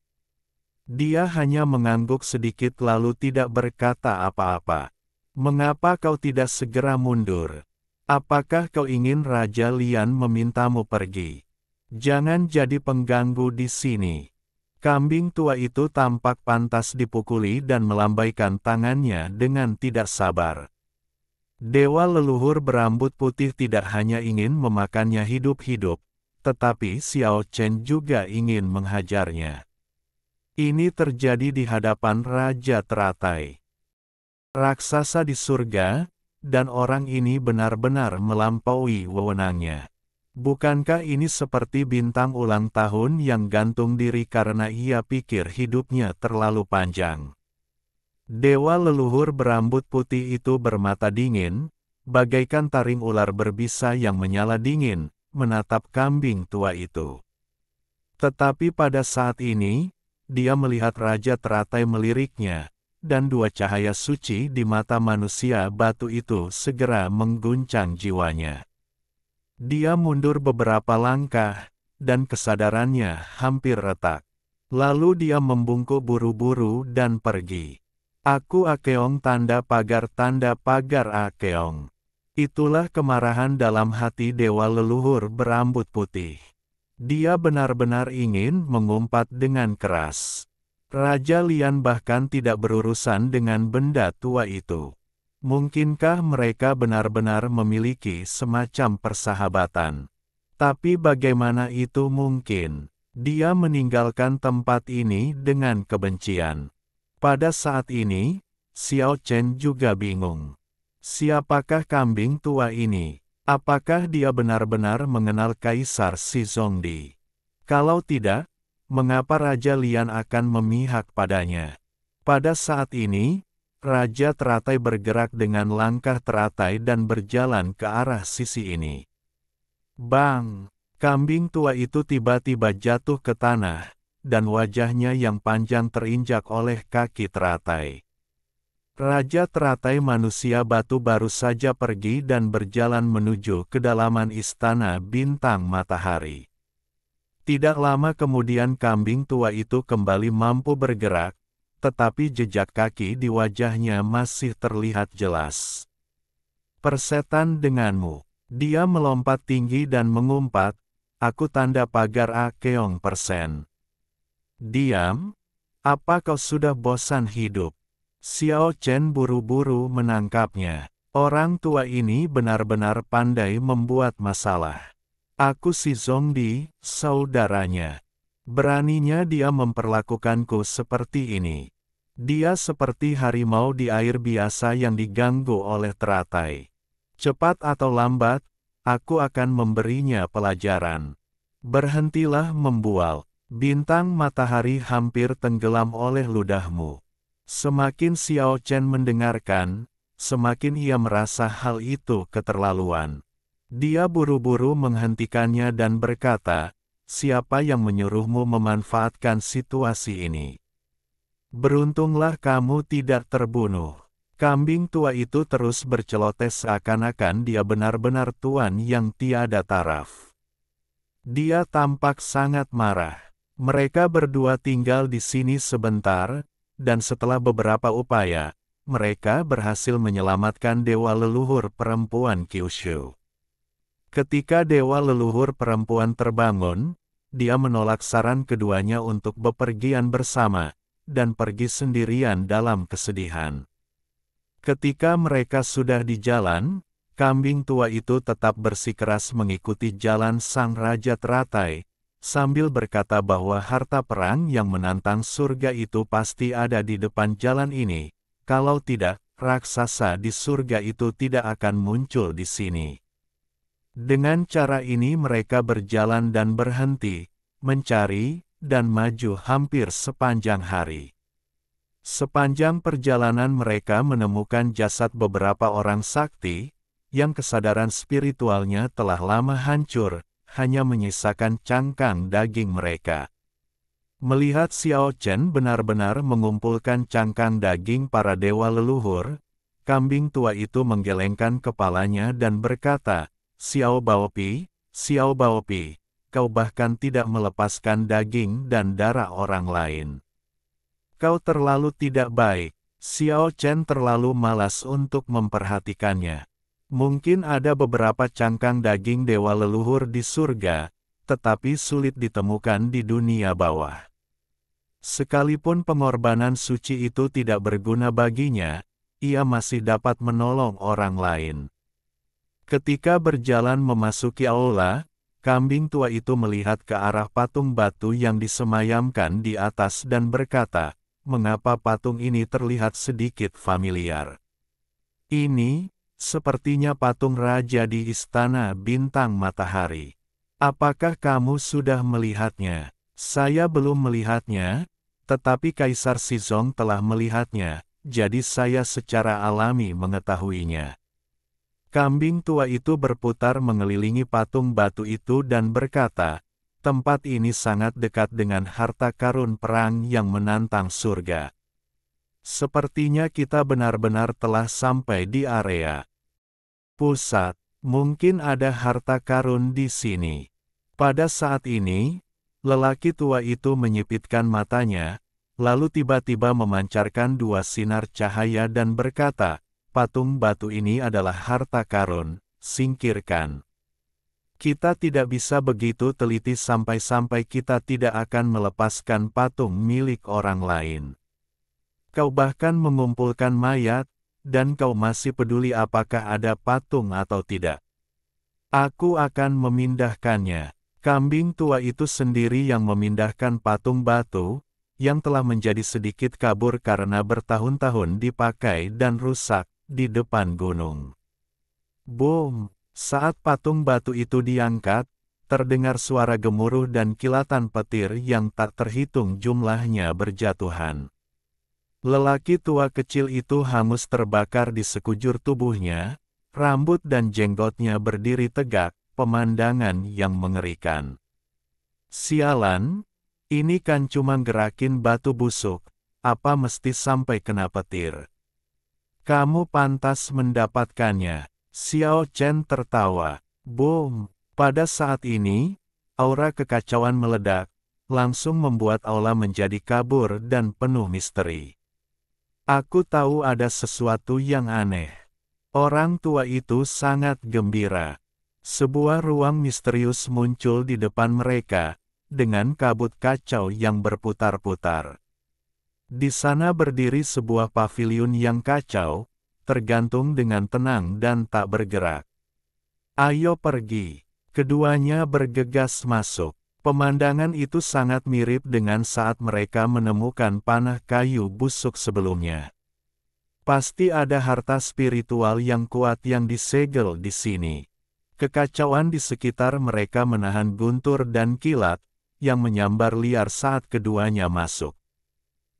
Dia hanya mengangguk sedikit lalu tidak berkata apa-apa. "Mengapa kau tidak segera mundur? Apakah kau ingin Raja Lian memintamu pergi? Jangan jadi pengganggu di sini." Kambing tua itu tampak pantas dipukuli dan melambaikan tangannya dengan tidak sabar. Dewa leluhur berambut putih tidak hanya ingin memakannya hidup-hidup, tetapi Xiao Chen juga ingin menghajarnya. Ini terjadi di hadapan Raja Teratai. raksasa di surga, dan orang ini benar-benar melampaui wewenangnya. Bukankah ini seperti bintang ulang tahun yang gantung diri karena ia pikir hidupnya terlalu panjang? Dewa leluhur berambut putih itu bermata dingin, bagaikan taring ular berbisa yang menyala dingin, menatap kambing tua itu. Tetapi pada saat ini, dia melihat raja teratai meliriknya, dan dua cahaya suci di mata manusia batu itu segera mengguncang jiwanya. Dia mundur beberapa langkah, dan kesadarannya hampir retak. Lalu dia membungkuk buru-buru dan pergi. Aku Akeong tanda pagar Akeong. Itulah kemarahan dalam hati dewa leluhur berambut putih. Dia benar-benar ingin mengumpat dengan keras. Raja Lian bahkan tidak berurusan dengan benda tua itu. Mungkinkah mereka benar-benar memiliki semacam persahabatan? Tapi bagaimana itu mungkin? Dia meninggalkan tempat ini dengan kebencian. Pada saat ini, Xiao Chen juga bingung. Siapakah kambing tua ini? Apakah dia benar-benar mengenal Kaisar Shizongdi? Kalau tidak, mengapa Raja Lian akan memihak padanya? Pada saat ini, Raja teratai bergerak dengan langkah teratai dan berjalan ke arah sisi ini. Bang! Kambing tua itu tiba-tiba jatuh ke tanah, dan wajahnya yang panjang terinjak oleh kaki teratai. Raja teratai manusia batu baru saja pergi dan berjalan menuju kedalaman istana bintang matahari. Tidak lama kemudian kambing tua itu kembali mampu bergerak, tetapi jejak kaki di wajahnya masih terlihat jelas. Persetan denganmu. Dia melompat tinggi dan mengumpat, aku tanda pagar Akeong persen. Diam? Apa kau sudah bosan hidup? Xiao Chen buru-buru menangkapnya. Orang tua ini benar-benar pandai membuat masalah. Aku Shizongdi, saudaranya. Beraninya dia memperlakukanku seperti ini. Dia seperti harimau di air biasa yang diganggu oleh teratai. Cepat atau lambat, aku akan memberinya pelajaran. Berhentilah membual. Bintang matahari hampir tenggelam oleh ludahmu. Semakin Xiao Chen mendengarkan, semakin ia merasa hal itu keterlaluan. Dia buru-buru menghentikannya dan berkata, siapa yang menyuruhmu memanfaatkan situasi ini? Beruntunglah kamu tidak terbunuh. Kambing tua itu terus berceloteh seakan-akan dia benar-benar tuan yang tiada taraf. Dia tampak sangat marah. Mereka berdua tinggal di sini sebentar, dan setelah beberapa upaya, mereka berhasil menyelamatkan dewa leluhur perempuan Kyushu. Ketika dewa leluhur perempuan terbangun, dia menolak saran keduanya untuk bepergian bersama, dan pergi sendirian dalam kesedihan. Ketika mereka sudah di jalan, kambing tua itu tetap bersikeras mengikuti jalan sang raja teratai, sambil berkata bahwa harta perang yang menantang surga itu pasti ada di depan jalan ini, kalau tidak, raksasa di surga itu tidak akan muncul di sini. Dengan cara ini mereka berjalan dan berhenti, mencari, dan maju hampir sepanjang hari. Sepanjang perjalanan mereka menemukan jasad beberapa orang sakti, yang kesadaran spiritualnya telah lama hancur, hanya menyisakan cangkang daging mereka. Melihat Xiao Chen benar-benar mengumpulkan cangkang daging para dewa leluhur, kambing tua itu menggelengkan kepalanya dan berkata, Xiao Baopi, kau bahkan tidak melepaskan daging dan darah orang lain. Kau terlalu tidak baik. Xiao Chen terlalu malas untuk memperhatikannya. Mungkin ada beberapa cangkang daging dewa leluhur di surga, tetapi sulit ditemukan di dunia bawah. Sekalipun pengorbanan suci itu tidak berguna baginya, ia masih dapat menolong orang lain. Ketika berjalan memasuki aula, kambing tua itu melihat ke arah patung batu yang disemayamkan di atas dan berkata, mengapa patung ini terlihat sedikit familiar? Ini, sepertinya patung raja di istana bintang matahari. Apakah kamu sudah melihatnya? Saya belum melihatnya, tetapi Kaisar Sizong telah melihatnya, jadi saya secara alami mengetahuinya. Kambing tua itu berputar mengelilingi patung batu itu dan berkata, tempat ini sangat dekat dengan harta karun perang yang menantang surga. Sepertinya kita benar-benar telah sampai di area pusat. Mungkin ada harta karun di sini. Pada saat ini, lelaki tua itu menyipitkan matanya, lalu tiba-tiba memancarkan dua sinar cahaya dan berkata, patung batu ini adalah harta karun, singkirkan. Kita tidak bisa begitu teliti sampai-sampai kita tidak akan melepaskan patung milik orang lain. Kau bahkan mengumpulkan mayat, dan kau masih peduli apakah ada patung atau tidak. Aku akan memindahkannya. Kambing tua itu sendiri yang memindahkan patung batu, yang telah menjadi sedikit kabur karena bertahun-tahun dipakai dan rusak, di depan gunung. Boom! Saat patung batu itu diangkat, terdengar suara gemuruh dan kilatan petir yang tak terhitung jumlahnya berjatuhan. Lelaki tua kecil itu hangus terbakar di sekujur tubuhnya, rambut dan jenggotnya berdiri tegak, pemandangan yang mengerikan. Sialan, ini kan cuma gerakin batu busuk, apa mesti sampai kena petir? Kamu pantas mendapatkannya. Xiao Chen tertawa. Boom! Pada saat ini, aura kekacauan meledak, langsung membuat aula menjadi kabur dan penuh misteri. Aku tahu ada sesuatu yang aneh. Orang tua itu sangat gembira. Sebuah ruang misterius muncul di depan mereka, dengan kabut kacau yang berputar-putar. Di sana berdiri sebuah paviliun yang kacau, tergantung dengan tenang dan tak bergerak. Ayo pergi. Keduanya bergegas masuk. Pemandangan itu sangat mirip dengan saat mereka menemukan panah kayu busuk sebelumnya. Pasti ada harta spiritual yang kuat yang disegel di sini. Kekacauan di sekitar mereka menahan guntur dan kilat, yang menyambar liar saat keduanya masuk.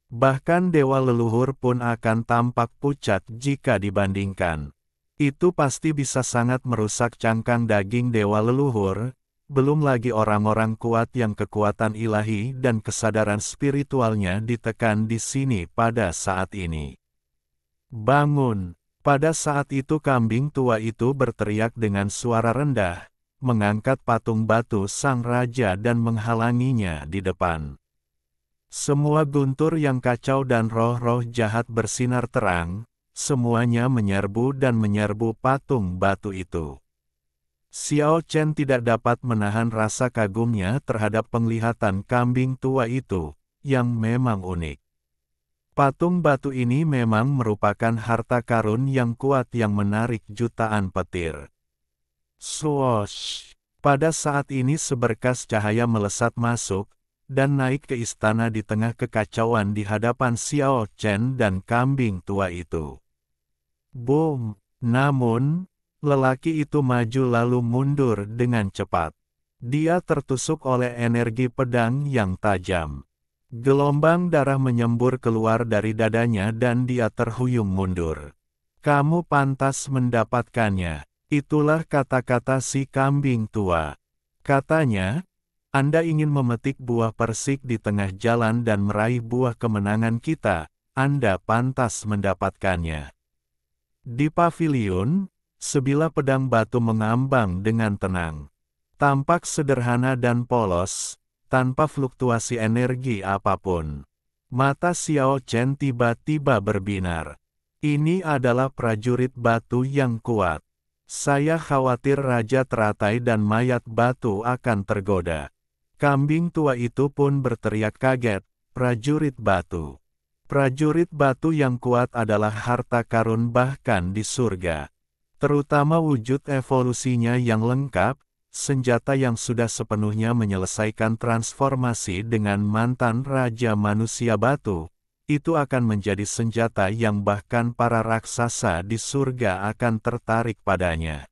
Bahkan dewa leluhur pun akan tampak pucat jika dibandingkan. Itu pasti bisa sangat merusak cangkang daging dewa leluhur, belum lagi orang-orang kuat yang kekuatan ilahi dan kesadaran spiritualnya ditekan di sini pada saat ini. Bangun! Pada saat itu kambing tua itu berteriak dengan suara rendah, mengangkat patung batu sang raja dan menghalanginya di depan. Semua guntur yang kacau dan roh-roh jahat bersinar terang, semuanya menyerbu dan menyerbu patung batu itu. Xiao Chen tidak dapat menahan rasa kagumnya terhadap penglihatan kambing tua itu, yang memang unik. Patung batu ini memang merupakan harta karun yang kuat yang menarik jutaan petir. Swoosh! Pada saat ini seberkas cahaya melesat masuk, dan naik ke istana di tengah kekacauan di hadapan Xiao Chen dan kambing tua itu. Boom! Namun, lelaki itu maju lalu mundur dengan cepat. Dia tertusuk oleh energi pedang yang tajam. Gelombang darah menyembur keluar dari dadanya dan dia terhuyung mundur. Kamu pantas mendapatkannya. Itulah kata-kata si kambing tua. Katanya, Anda ingin memetik buah persik di tengah jalan dan meraih buah kemenangan kita, Anda pantas mendapatkannya. Di paviliun, sebilah pedang batu mengambang dengan tenang. Tampak sederhana dan polos, tanpa fluktuasi energi apapun. Mata Xiao Chen tiba-tiba berbinar. Ini adalah prajurit batu yang kuat. Saya khawatir raja teratai dan mayat batu akan tergoda. Kambing tua itu pun berteriak kaget, prajurit batu. Prajurit batu yang kuat adalah harta karun bahkan di surga. Terutama wujud evolusinya yang lengkap, senjata yang sudah sepenuhnya menyelesaikan transformasi dengan mantan Raja Manusia Batu, itu akan menjadi senjata yang bahkan para raksasa di surga akan tertarik padanya.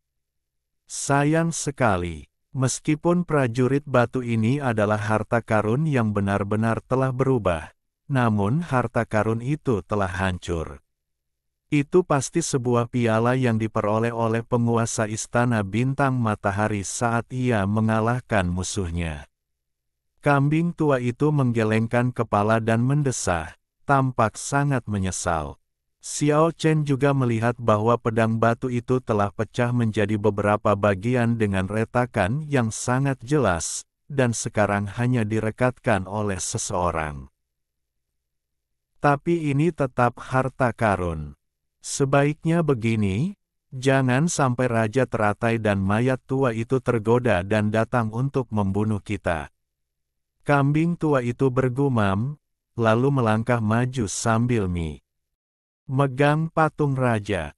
Sayang sekali, meskipun prajurit batu ini adalah harta karun yang benar-benar telah berubah, namun harta karun itu telah hancur. Itu pasti sebuah piala yang diperoleh oleh penguasa istana bintang matahari saat ia mengalahkan musuhnya. Kambing tua itu menggelengkan kepala dan mendesah, tampak sangat menyesal. Xiao Chen juga melihat bahwa pedang batu itu telah pecah menjadi beberapa bagian dengan retakan yang sangat jelas, dan sekarang hanya direkatkan oleh seseorang. Tapi ini tetap harta karun. Sebaiknya begini, jangan sampai raja teratai dan mayat tua itu tergoda dan datang untuk membunuh kita. Kambing tua itu bergumam, lalu melangkah maju sambil megang patung raja.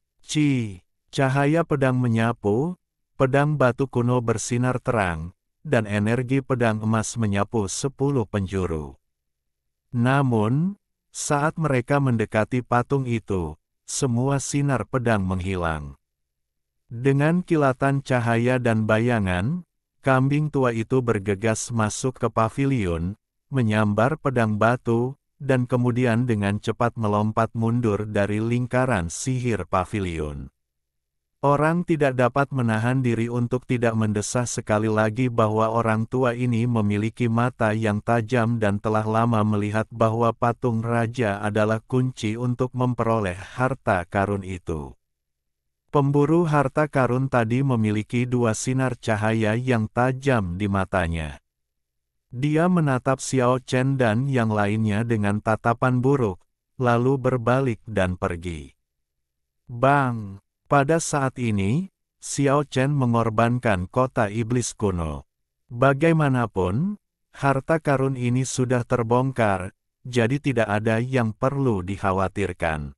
Cahaya pedang menyapu, pedang batu kuno bersinar terang, dan energi pedang emas menyapu 10 penjuru. Namun, saat mereka mendekati patung itu, semua sinar pedang menghilang. Dengan kilatan cahaya dan bayangan, kambing tua itu bergegas masuk ke pavilion, menyambar pedang batu, dan kemudian dengan cepat melompat mundur dari lingkaran sihir pavilion. Orang tidak dapat menahan diri untuk tidak mendesah sekali lagi bahwa orang tua ini memiliki mata yang tajam dan telah lama melihat bahwa patung raja adalah kunci untuk memperoleh harta karun itu. Pemburu harta karun tadi memiliki 2 sinar cahaya yang tajam di matanya. Dia menatap Xiao Chen dan yang lainnya dengan tatapan buruk, lalu berbalik dan pergi. Bang! Pada saat ini, Xiao Chen mengorbankan kota iblis kuno. Bagaimanapun, harta karun ini sudah terbongkar, jadi tidak ada yang perlu dikhawatirkan.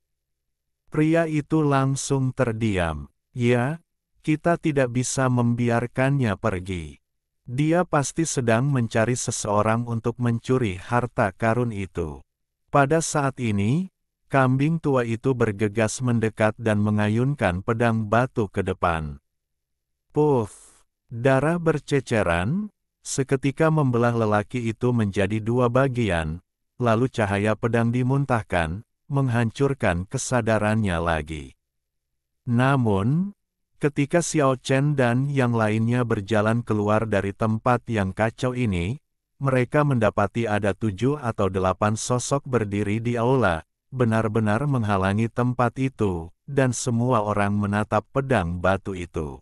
Pria itu langsung terdiam. Ya, kita tidak bisa membiarkannya pergi. Dia pasti sedang mencari seseorang untuk mencuri harta karun itu. Pada saat ini, kambing tua itu bergegas mendekat dan mengayunkan pedang batu ke depan. Puff! Darah berceceran, seketika membelah lelaki itu menjadi 2 bagian, lalu cahaya pedang dimuntahkan, menghancurkan kesadarannya lagi. Namun, ketika Xiao Chen dan yang lainnya berjalan keluar dari tempat yang kacau ini, mereka mendapati ada 7 atau 8 sosok berdiri di aula, benar-benar menghalangi tempat itu, dan semua orang menatap pedang batu itu.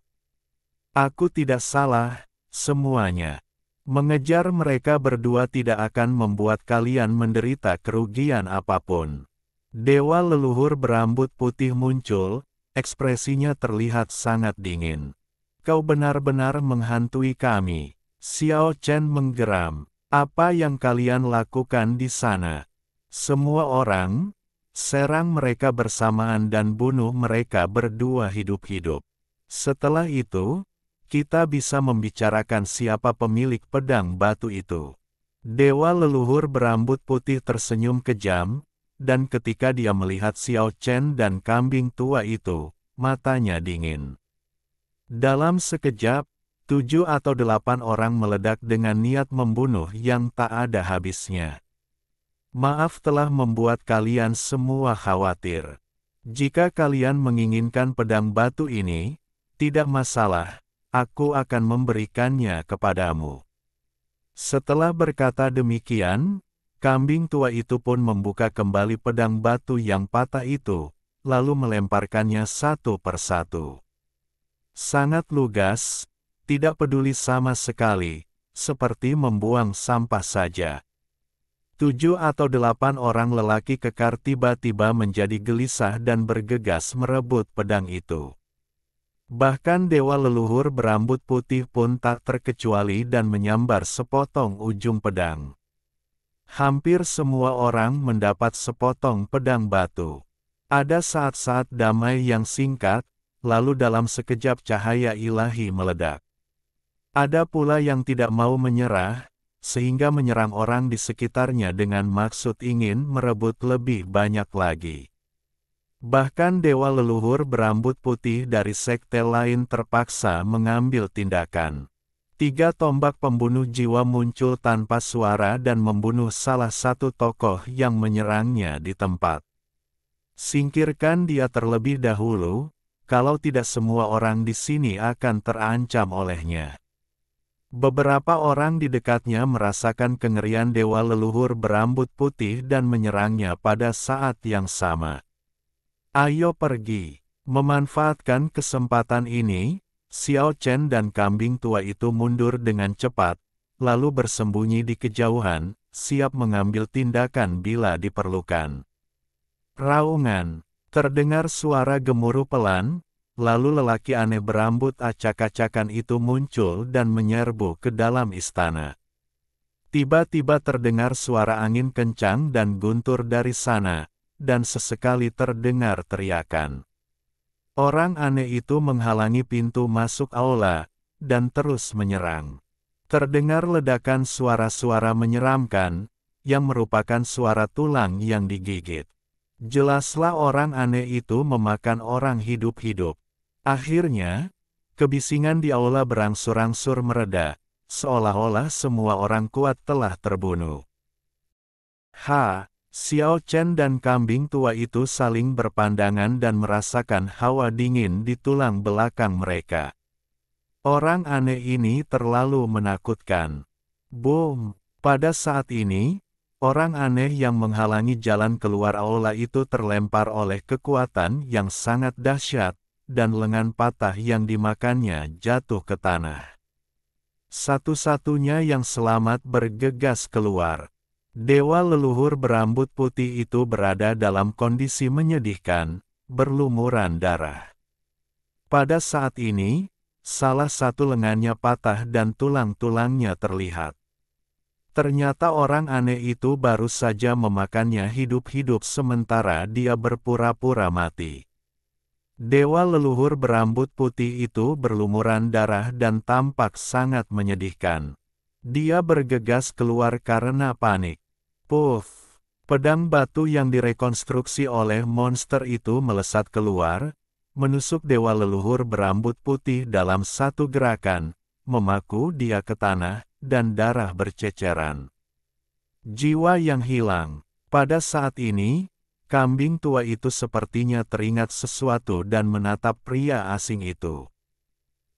Aku tidak salah, semuanya. Mengejar mereka berdua tidak akan membuat kalian menderita kerugian apapun. Dewa leluhur berambut putih muncul, ekspresinya terlihat sangat dingin. Kau benar-benar menghantui kami. Xiao Chen menggeram. Apa yang kalian lakukan di sana? Semua orang, serang mereka bersamaan dan bunuh mereka berdua hidup-hidup. Setelah itu, kita bisa membicarakan siapa pemilik pedang batu itu. Dewa leluhur berambut putih tersenyum kejam, dan ketika dia melihat Xiao Chen dan kambing tua itu, matanya dingin. Dalam sekejap, 7 atau 8 orang meledak dengan niat membunuh yang tak ada habisnya. Maaf telah membuat kalian semua khawatir. Jika kalian menginginkan pedang batu ini, tidak masalah, aku akan memberikannya kepadamu. Setelah berkata demikian, kambing tua itu pun membuka kembali pedang batu yang patah itu, lalu melemparkannya satu persatu. Sangat lugas, tidak peduli sama sekali, seperti membuang sampah saja. 7 atau 8 orang lelaki kekar tiba-tiba menjadi gelisah dan bergegas merebut pedang itu. Bahkan dewa leluhur berambut putih pun tak terkecuali dan menyambar sepotong ujung pedang. Hampir semua orang mendapat sepotong pedang batu. Ada saat-saat damai yang singkat, lalu dalam sekejap cahaya ilahi meledak. Ada pula yang tidak mau menyerah, sehingga menyerang orang di sekitarnya dengan maksud ingin merebut lebih banyak lagi. Bahkan dewa leluhur berambut putih dari sekte lain terpaksa mengambil tindakan. 3 tombak pembunuh jiwa muncul tanpa suara dan membunuh salah satu tokoh yang menyerangnya di tempat. Singkirkan dia terlebih dahulu, kalau tidak semua orang di sini akan terancam olehnya. Beberapa orang di dekatnya merasakan kengerian dewa leluhur berambut putih dan menyerangnya pada saat yang sama. Ayo pergi. Memanfaatkan kesempatan ini, Xiao Chen dan kambing tua itu mundur dengan cepat, lalu bersembunyi di kejauhan, siap mengambil tindakan bila diperlukan. Raungan. Terdengar suara gemuruh pelan, lalu lelaki aneh berambut acak-acakan itu muncul dan menyerbu ke dalam istana. Tiba-tiba terdengar suara angin kencang dan guntur dari sana, dan sesekali terdengar teriakan. Orang aneh itu menghalangi pintu masuk aula, dan terus menyerang. Terdengar ledakan suara-suara menyeramkan, yang merupakan suara tulang yang digigit. Jelaslah orang aneh itu memakan orang hidup-hidup. Akhirnya, kebisingan di aula berangsur-angsur mereda, seolah-olah semua orang kuat telah terbunuh. Xiao Chen dan kambing tua itu saling berpandangan dan merasakan hawa dingin di tulang belakang mereka. Orang aneh ini terlalu menakutkan. Boom! Pada saat ini, orang aneh yang menghalangi jalan keluar aula itu terlempar oleh kekuatan yang sangat dahsyat, dan lengan patah yang dimakannya jatuh ke tanah. Satu-satunya yang selamat bergegas keluar. Dewa leluhur berambut putih itu berada dalam kondisi menyedihkan, berlumuran darah. Pada saat ini, salah satu lengannya patah dan tulang-tulangnya terlihat. Ternyata orang aneh itu baru saja memakannya hidup-hidup sementara dia berpura-pura mati. Dewa leluhur berambut putih itu berlumuran darah dan tampak sangat menyedihkan. Dia bergegas keluar karena panik. Puff! Pedang batu yang direkonstruksi oleh monster itu melesat keluar, menusuk dewa leluhur berambut putih dalam satu gerakan, memaku dia ke tanah, dan darah berceceran. Jiwa yang hilang. Pada saat ini, kambing tua itu sepertinya teringat sesuatu dan menatap pria asing itu.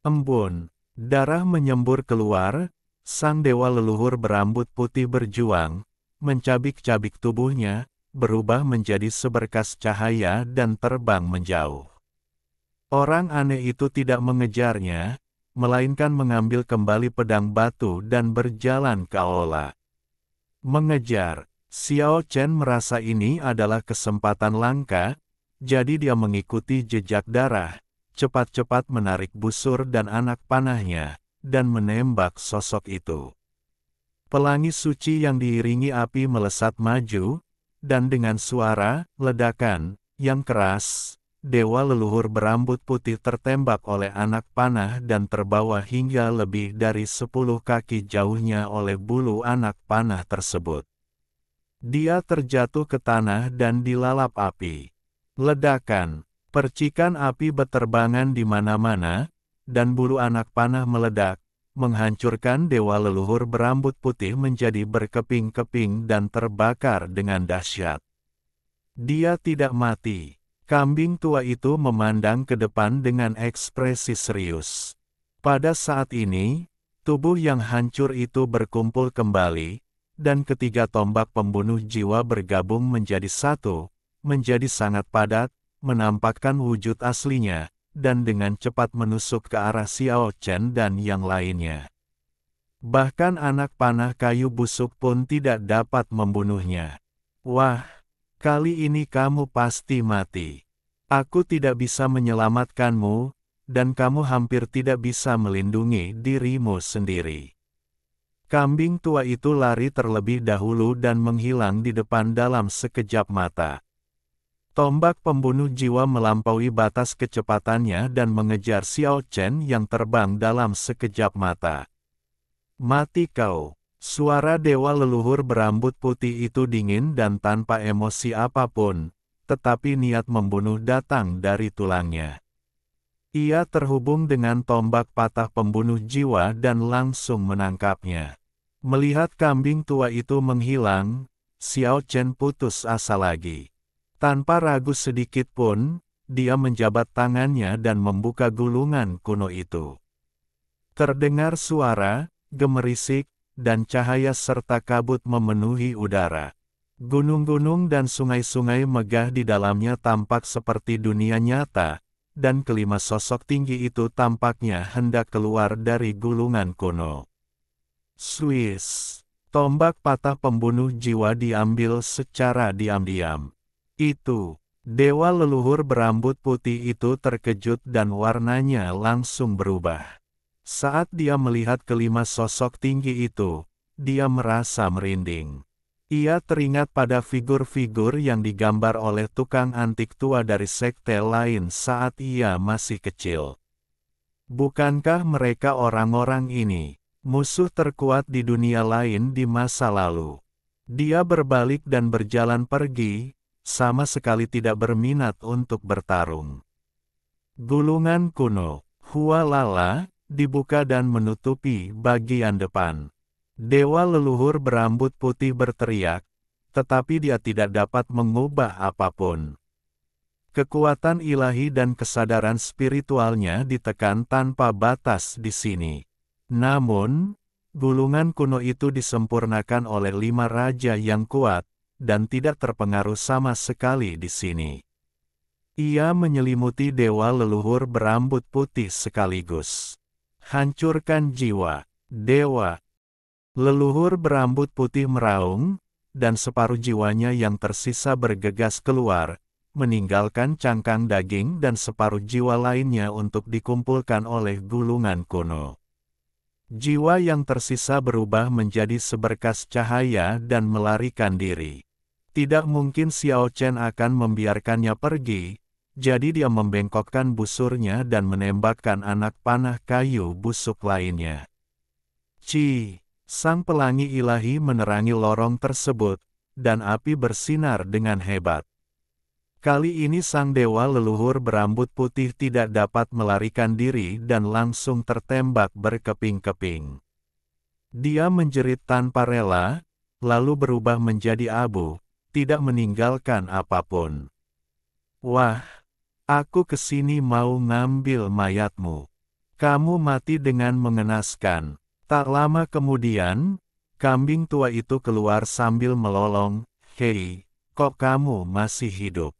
Embun. Darah menyembur keluar, sang dewa leluhur berambut putih berjuang, mencabik-cabik tubuhnya, berubah menjadi seberkas cahaya dan terbang menjauh. Orang aneh itu tidak mengejarnya, melainkan mengambil kembali pedang batu dan berjalan ke aula. Mengejar, Xiao Chen merasa ini adalah kesempatan langka, jadi dia mengikuti jejak darah, cepat-cepat menarik busur dan anak panahnya, dan menembak sosok itu. Pelangi suci yang diiringi api melesat maju, dan dengan suara ledakan yang keras, dewa leluhur berambut putih tertembak oleh anak panah dan terbawa hingga lebih dari 10 kaki jauhnya oleh bulu anak panah tersebut. Dia terjatuh ke tanah dan dilalap api. Ledakan, percikan api berterbangan di mana-mana, dan bulu anak panah meledak, menghancurkan dewa leluhur berambut putih menjadi berkeping-keping dan terbakar dengan dahsyat. Dia tidak mati. Kambing tua itu memandang ke depan dengan ekspresi serius. Pada saat ini, tubuh yang hancur itu berkumpul kembali, dan ketiga tombak pembunuh jiwa bergabung menjadi satu, menjadi sangat padat, menampakkan wujud aslinya, dan dengan cepat menusuk ke arah Xiao Chen dan yang lainnya. Bahkan anak panah kayu busuk pun tidak dapat membunuhnya. Wah, kali ini kamu pasti mati. Aku tidak bisa menyelamatkanmu, dan kamu hampir tidak bisa melindungi dirimu sendiri. Kambing tua itu lari terlebih dahulu dan menghilang di depan dalam sekejap mata. Tombak pembunuh jiwa melampaui batas kecepatannya dan mengejar Xiao Chen yang terbang dalam sekejap mata. Mati kau! Suara dewa leluhur berambut putih itu dingin dan tanpa emosi apapun, tetapi niat membunuh datang dari tulangnya. Ia terhubung dengan tombak patah pembunuh jiwa dan langsung menangkapnya. Melihat kambing tua itu menghilang, Xiao Chen putus asa lagi. Tanpa ragu sedikit pun, dia menjabat tangannya dan membuka gulungan kuno itu. Terdengar suara, gemerisik, dan cahaya serta kabut memenuhi udara. Gunung-gunung dan sungai-sungai megah di dalamnya tampak seperti dunia nyata, dan kelima sosok tinggi itu tampaknya hendak keluar dari gulungan kuno. Swiss. Tombak patah pembunuh jiwa diambil secara diam-diam. Itu, dewa leluhur berambut putih itu terkejut dan warnanya langsung berubah. Saat dia melihat kelima sosok tinggi itu, dia merasa merinding. Ia teringat pada figur-figur yang digambar oleh tukang antik tua dari sekte lain saat ia masih kecil. Bukankah mereka orang-orang ini, musuh terkuat di dunia lain di masa lalu? Dia berbalik dan berjalan pergi, sama sekali tidak berminat untuk bertarung. Gulungan kuno, Hualala, dibuka dan menutupi bagian depan. Dewa leluhur berambut putih berteriak, tetapi dia tidak dapat mengubah apapun. Kekuatan ilahi dan kesadaran spiritualnya ditekan tanpa batas di sini. Namun, gulungan kuno itu disempurnakan oleh 5 raja yang kuat, dan tidak terpengaruh sama sekali di sini. Ia menyelimuti dewa leluhur berambut putih sekaligus. Hancurkan jiwa, dewa. Leluhur berambut putih meraung, dan separuh jiwanya yang tersisa bergegas keluar, meninggalkan cangkang daging dan separuh jiwa lainnya untuk dikumpulkan oleh gulungan kuno. Jiwa yang tersisa berubah menjadi seberkas cahaya dan melarikan diri. Tidak mungkin Xiao Chen akan membiarkannya pergi, jadi dia membengkokkan busurnya dan menembakkan anak panah kayu busuk lainnya. Sang pelangi ilahi menerangi lorong tersebut, dan api bersinar dengan hebat. Kali ini sang dewa leluhur berambut putih tidak dapat melarikan diri dan langsung tertembak berkeping-keping. Dia menjerit tanpa rela, lalu berubah menjadi abu, tidak meninggalkan apapun. Wah! Aku kesini mau ngambil mayatmu. Kamu mati dengan mengenaskan. Tak lama kemudian, kambing tua itu keluar sambil melolong, "Hei, kok kamu masih hidup?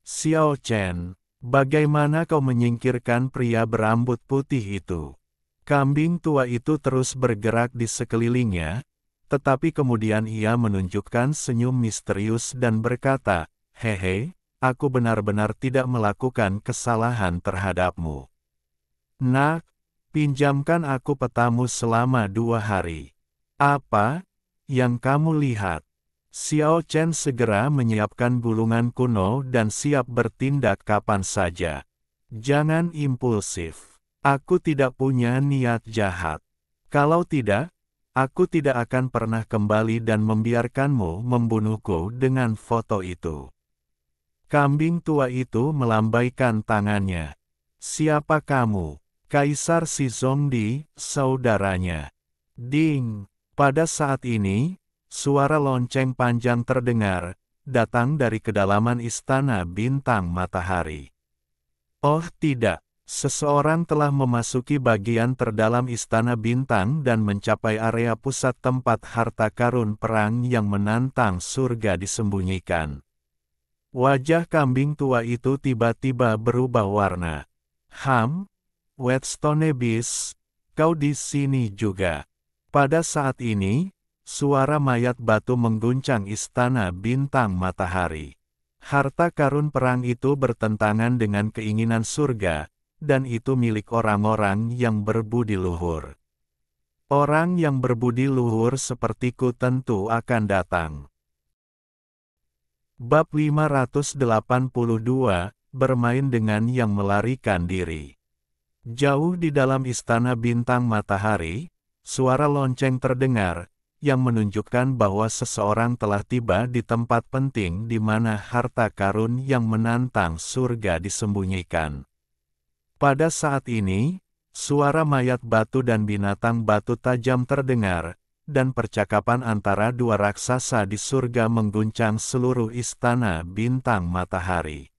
Xiao Chen, bagaimana kau menyingkirkan pria berambut putih itu?" Kambing tua itu terus bergerak di sekelilingnya, tetapi kemudian ia menunjukkan senyum misterius dan berkata, "Hehe. Aku benar-benar tidak melakukan kesalahan terhadapmu. Nak, pinjamkan aku petamu selama 2 hari. Apa yang kamu lihat?" Xiao Chen segera menyiapkan gulungan kuno dan siap bertindak kapan saja. "Jangan impulsif. Aku tidak punya niat jahat. Kalau tidak, aku tidak akan pernah kembali dan membiarkanmu membunuhku dengan foto itu." Kambing tua itu melambaikan tangannya. "Siapa kamu?" "Kaisar Shizongdi, saudaranya." Ding! Pada saat ini, suara lonceng panjang terdengar, datang dari kedalaman istana bintang matahari. Oh tidak! Seseorang telah memasuki bagian terdalam istana bintang dan mencapai area pusat tempat harta karun perang yang menantang surga disembunyikan. Wajah kambing tua itu tiba-tiba berubah warna. Whetstone Beast, kau di sini juga." Pada saat ini, suara mayat batu mengguncang istana bintang matahari. Harta karun perang itu bertentangan dengan keinginan surga, dan itu milik orang-orang yang berbudi luhur. Orang yang berbudi luhur sepertiku tentu akan datang. Bab 582, bermain dengan yang melarikan diri. Jauh di dalam istana bintang matahari, suara lonceng terdengar, yang menunjukkan bahwa seseorang telah tiba di tempat penting di mana harta karun yang menantang surga disembunyikan. Pada saat ini, suara mayat batu dan binatang batu tajam terdengar, dan percakapan antara dua raksasa di surga mengguncang seluruh istana bintang matahari.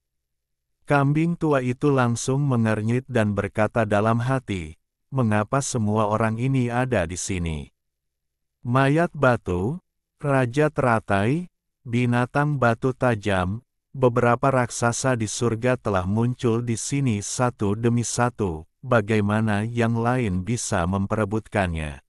Kambing tua itu langsung mengernyit dan berkata dalam hati, "Mengapa semua orang ini ada di sini?" Mayat batu, raja teratai, binatang batu tajam, beberapa raksasa di surga telah muncul di sini satu demi satu, bagaimana yang lain bisa memperebutkannya?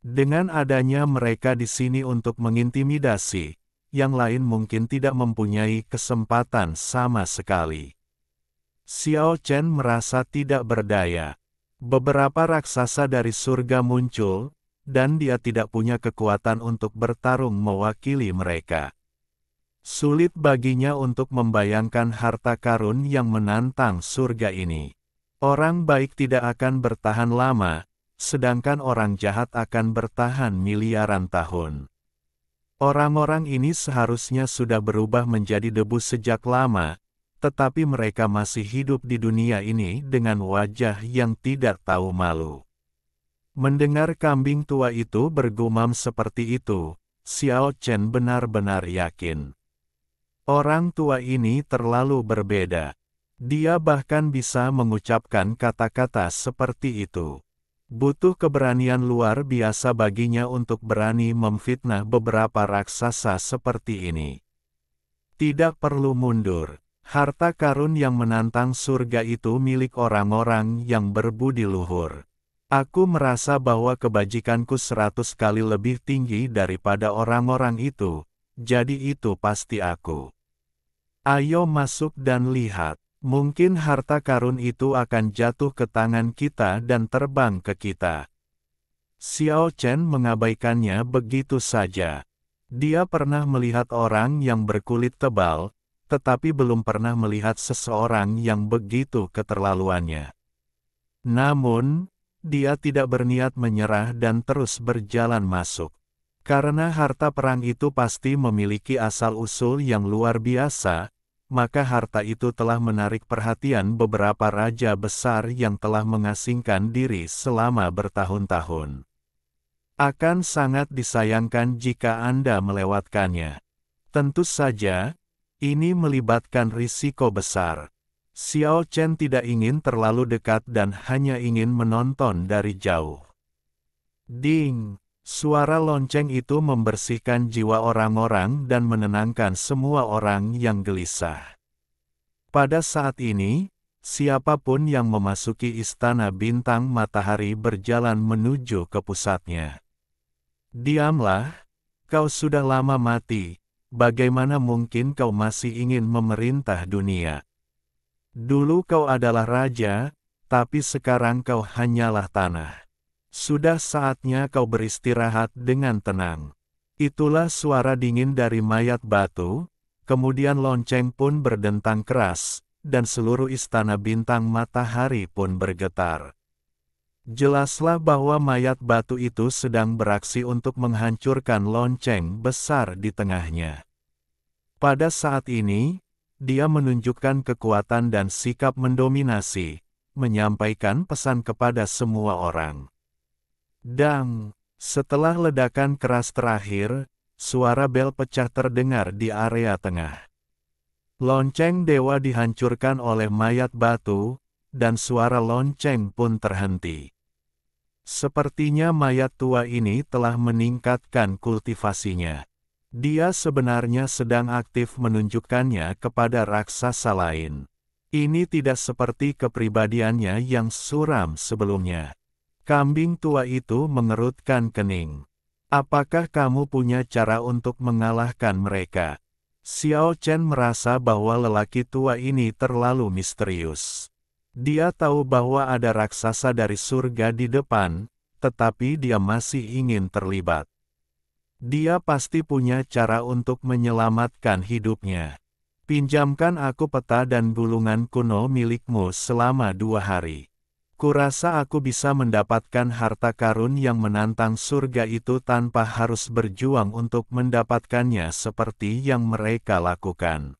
Dengan adanya mereka di sini untuk mengintimidasi, yang lain mungkin tidak mempunyai kesempatan sama sekali. Xiao Chen merasa tidak berdaya. Beberapa raksasa dari surga muncul, dan dia tidak punya kekuatan untuk bertarung mewakili mereka. Sulit baginya untuk membayangkan harta karun yang menantang surga ini. Orang baik tidak akan bertahan lama, sedangkan orang jahat akan bertahan miliaran tahun. Orang-orang ini seharusnya sudah berubah menjadi debu sejak lama, tetapi mereka masih hidup di dunia ini dengan wajah yang tidak tahu malu. Mendengar kambing tua itu bergumam seperti itu, Xiao Chen benar-benar yakin. Orang tua ini terlalu berbeda. Dia bahkan bisa mengucapkan kata-kata seperti itu. Butuh keberanian luar biasa baginya untuk berani memfitnah beberapa raksasa seperti ini. Tidak perlu mundur. Harta karun yang menantang surga itu milik orang-orang yang berbudi luhur. Aku merasa bahwa kebajikanku 100 kali lebih tinggi daripada orang-orang itu, jadi itu pasti aku. Ayo masuk dan lihat, mungkin harta karun itu akan jatuh ke tangan kita dan terbang ke kita. Xiao Chen mengabaikannya begitu saja. Dia pernah melihat orang yang berkulit tebal, tetapi belum pernah melihat seseorang yang begitu keterlaluannya. Namun, dia tidak berniat menyerah dan terus berjalan masuk. Karena harta perang itu pasti memiliki asal-usul yang luar biasa, maka harta itu telah menarik perhatian beberapa raja besar yang telah mengasingkan diri selama bertahun-tahun. Akan sangat disayangkan jika Anda melewatkannya. Tentu saja, ini melibatkan risiko besar. Xiao Chen tidak ingin terlalu dekat dan hanya ingin menonton dari jauh. Ding! Suara lonceng itu membersihkan jiwa orang-orang dan menenangkan semua orang yang gelisah. Pada saat ini, siapapun yang memasuki istana bintang matahari berjalan menuju ke pusatnya. Diamlah, kau sudah lama mati, bagaimana mungkin kau masih ingin memerintah dunia? Dulu kau adalah raja, tapi sekarang kau hanyalah tanah. Sudah saatnya kau beristirahat dengan tenang. Itulah suara dingin dari mayat batu, kemudian lonceng pun berdentang keras, dan seluruh istana bintang matahari pun bergetar. Jelaslah bahwa mayat batu itu sedang beraksi untuk menghancurkan lonceng besar di tengahnya. Pada saat ini, dia menunjukkan kekuatan dan sikap mendominasi, menyampaikan pesan kepada semua orang. Dang! Setelah ledakan keras terakhir, suara bel pecah terdengar di area tengah. Lonceng dewa dihancurkan oleh mayat batu, dan suara lonceng pun terhenti. Sepertinya mayat tua ini telah meningkatkan kultivasinya. Dia sebenarnya sedang aktif menunjukkannya kepada raksasa lain. Ini tidak seperti kepribadiannya yang suram sebelumnya. Kambing tua itu mengerutkan kening. Apakah kamu punya cara untuk mengalahkan mereka? Xiao Chen merasa bahwa lelaki tua ini terlalu misterius. Dia tahu bahwa ada raksasa dari surga di depan, tetapi dia masih ingin terlibat. Dia pasti punya cara untuk menyelamatkan hidupnya. Pinjamkan aku peta dan gulungan kuno milikmu selama 2 hari. Kurasa aku bisa mendapatkan harta karun yang menantang surga itu tanpa harus berjuang untuk mendapatkannya seperti yang mereka lakukan.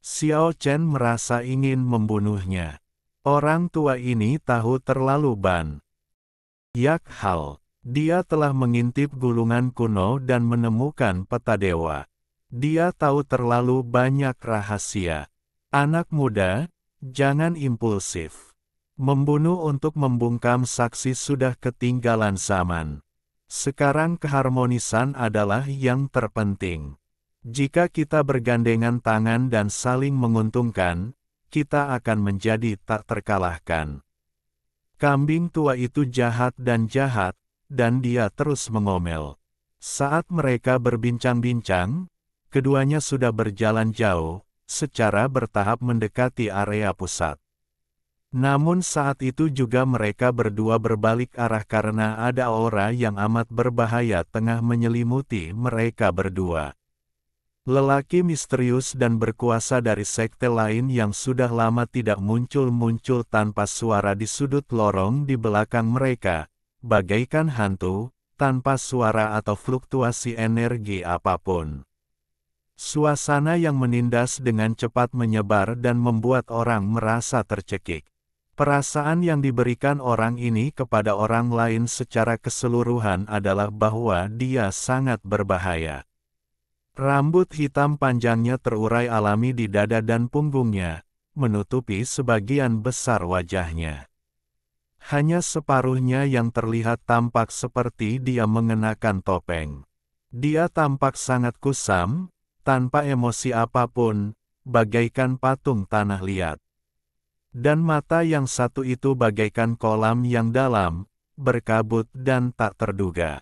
Xiao Chen merasa ingin membunuhnya. Orang tua ini tahu terlalu banyak hal. Dia telah mengintip gulungan kuno dan menemukan peta dewa. Dia tahu terlalu banyak rahasia. Anak muda, jangan impulsif. Membunuh untuk membungkam saksi sudah ketinggalan zaman. Sekarang keharmonisan adalah yang terpenting. Jika kita bergandengan tangan dan saling menguntungkan, kita akan menjadi tak terkalahkan. Kambing tua itu jahat, dan dia terus mengomel. Saat mereka berbincang-bincang, keduanya sudah berjalan jauh, secara bertahap mendekati area pusat. Namun saat itu juga mereka berdua berbalik arah karena ada aura yang amat berbahaya tengah menyelimuti mereka berdua. Lelaki misterius dan berkuasa dari sekte lain yang sudah lama tidak muncul-muncul tanpa suara di sudut lorong di belakang mereka, bagaikan hantu, tanpa suara atau fluktuasi energi apapun. Suasana yang menindas dengan cepat menyebar dan membuat orang merasa tercekik. Perasaan yang diberikan orang ini kepada orang lain secara keseluruhan adalah bahwa dia sangat berbahaya. Rambut hitam panjangnya terurai alami di dada dan punggungnya, menutupi sebagian besar wajahnya. Hanya separuhnya yang terlihat tampak seperti dia mengenakan topeng. Dia tampak sangat kusam, tanpa emosi apapun, bagaikan patung tanah liat. Dan mata yang satu itu bagaikan kolam yang dalam, berkabut dan tak terduga.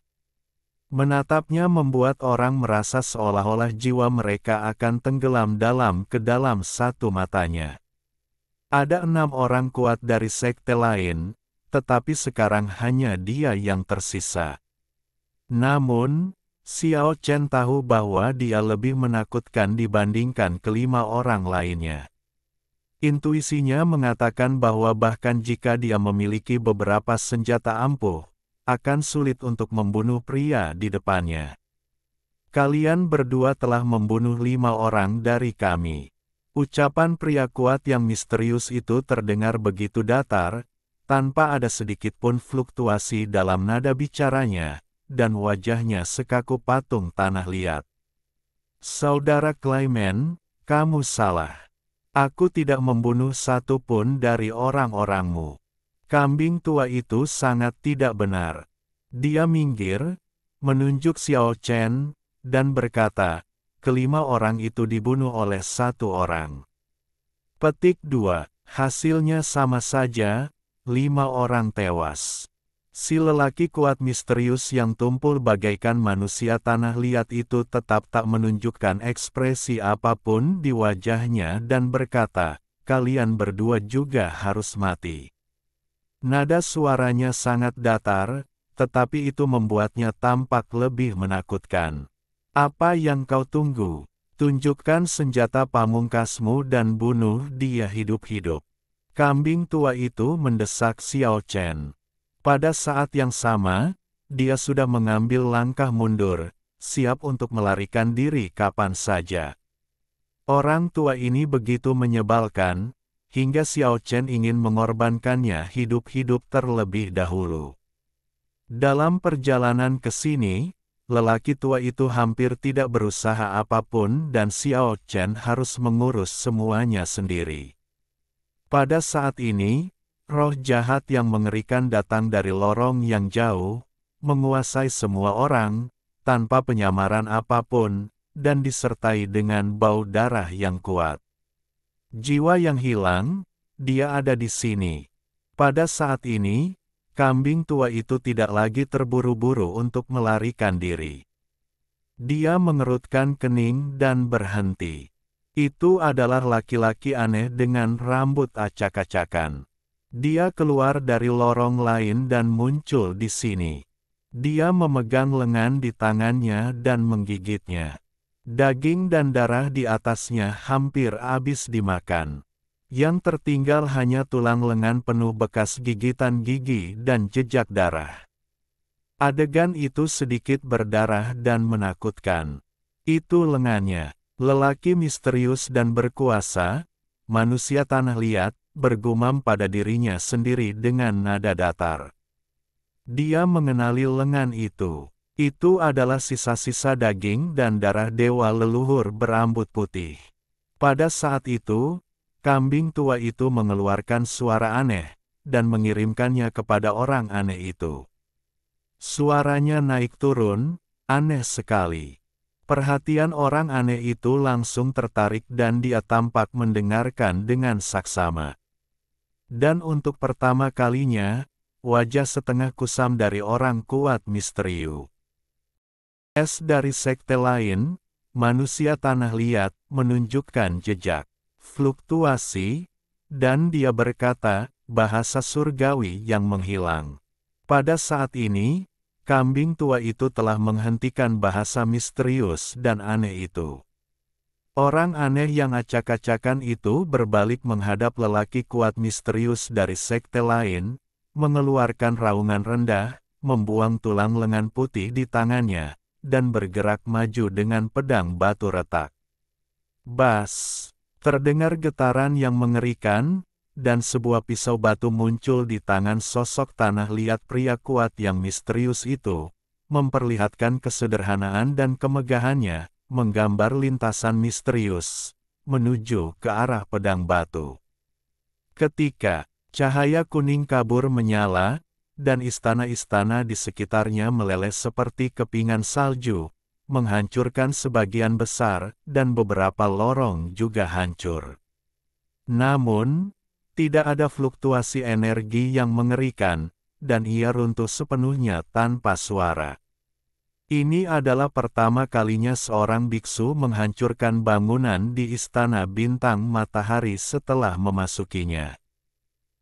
Menatapnya membuat orang merasa seolah-olah jiwa mereka akan tenggelam ke dalam satu matanya. Ada 6 orang kuat dari sekte lain, tetapi sekarang hanya dia yang tersisa. Namun, Xiao Chen tahu bahwa dia lebih menakutkan dibandingkan kelima orang lainnya. Intuisinya mengatakan bahwa bahkan jika dia memiliki beberapa senjata ampuh, akan sulit untuk membunuh pria di depannya. Kalian berdua telah membunuh 5 orang dari kami. Ucapan pria kuat yang misterius itu terdengar begitu datar, tanpa ada sedikit pun fluktuasi dalam nada bicaranya, dan wajahnya sekaku patung tanah liat. Saudara Clayman, kamu salah. Aku tidak membunuh satu pun dari orang-orangmu. Kambing tua itu sangat tidak benar. Dia minggir, menunjuk Xiao Chen, dan berkata, kelima orang itu dibunuh oleh satu orang. Petik 2, hasilnya sama saja, 5 orang tewas. Si lelaki kuat misterius yang tumpul bagaikan manusia tanah liat itu tetap tak menunjukkan ekspresi apapun di wajahnya dan berkata, kalian berdua juga harus mati. Nada suaranya sangat datar, tetapi itu membuatnya tampak lebih menakutkan. Apa yang kau tunggu? Tunjukkan senjata pamungkasmu dan bunuh dia hidup-hidup. Kambing tua itu mendesak Xiao Chen. Pada saat yang sama, dia sudah mengambil langkah mundur, siap untuk melarikan diri kapan saja. Orang tua ini begitu menyebalkan, hingga Xiao Chen ingin mengorbankannya hidup-hidup terlebih dahulu. Dalam perjalanan ke sini, lelaki tua itu hampir tidak berusaha apapun dan Xiao Chen harus mengurus semuanya sendiri. Pada saat ini, roh jahat yang mengerikan datang dari lorong yang jauh, menguasai semua orang, tanpa penyamaran apapun, dan disertai dengan bau darah yang kuat. Jiwa yang hilang, dia ada di sini. Pada saat ini, kambing tua itu tidak lagi terburu-buru untuk melarikan diri. Dia mengerutkan kening dan berhenti. Itu adalah laki-laki aneh dengan rambut acak-acakan. Dia keluar dari lorong lain dan muncul di sini. Dia memegang lengan di tangannya dan menggigitnya. Daging dan darah di atasnya hampir habis dimakan. Yang tertinggal hanya tulang lengan penuh bekas gigitan gigi dan jejak darah. Adegan itu sedikit berdarah dan menakutkan. Itu lengannya. Lelaki misterius dan berkuasa, manusia tanah liat, bergumam pada dirinya sendiri dengan nada datar. Dia mengenali lengan itu. Itu adalah sisa-sisa daging dan darah dewa leluhur berambut putih. Pada saat itu, kambing tua itu mengeluarkan suara aneh, dan mengirimkannya kepada orang aneh itu. Suaranya naik turun, aneh sekali. Perhatian orang aneh itu langsung tertarik dan dia tampak mendengarkan dengan saksama. Dan untuk pertama kalinya, wajah setengah kusam dari orang kuat misterius dari sekte lain, manusia tanah liat, menunjukkan jejak fluktuasi, dan dia berkata, bahasa surgawi yang menghilang. Pada saat ini, kambing tua itu telah menghentikan bahasa misterius dan aneh itu. Orang aneh yang acak-acakan itu berbalik menghadap lelaki kuat misterius dari sekte lain, mengeluarkan raungan rendah, membuang tulang lengan putih di tangannya, dan bergerak maju dengan pedang batu retak. Bas! Terdengar getaran yang mengerikan, dan sebuah pisau batu muncul di tangan sosok tanah liat pria kuat yang misterius itu, memperlihatkan kesederhanaan dan kemegahannya, menggambar lintasan misterius, menuju ke arah pedang batu. Ketika cahaya kuning kabur menyala, dan istana-istana di sekitarnya meleleh seperti kepingan salju, menghancurkan sebagian besar, dan beberapa lorong juga hancur. Namun, tidak ada fluktuasi energi yang mengerikan, dan ia runtuh sepenuhnya tanpa suara. Ini adalah pertama kalinya seorang biksu menghancurkan bangunan di Istana Bintang Matahari setelah memasukinya.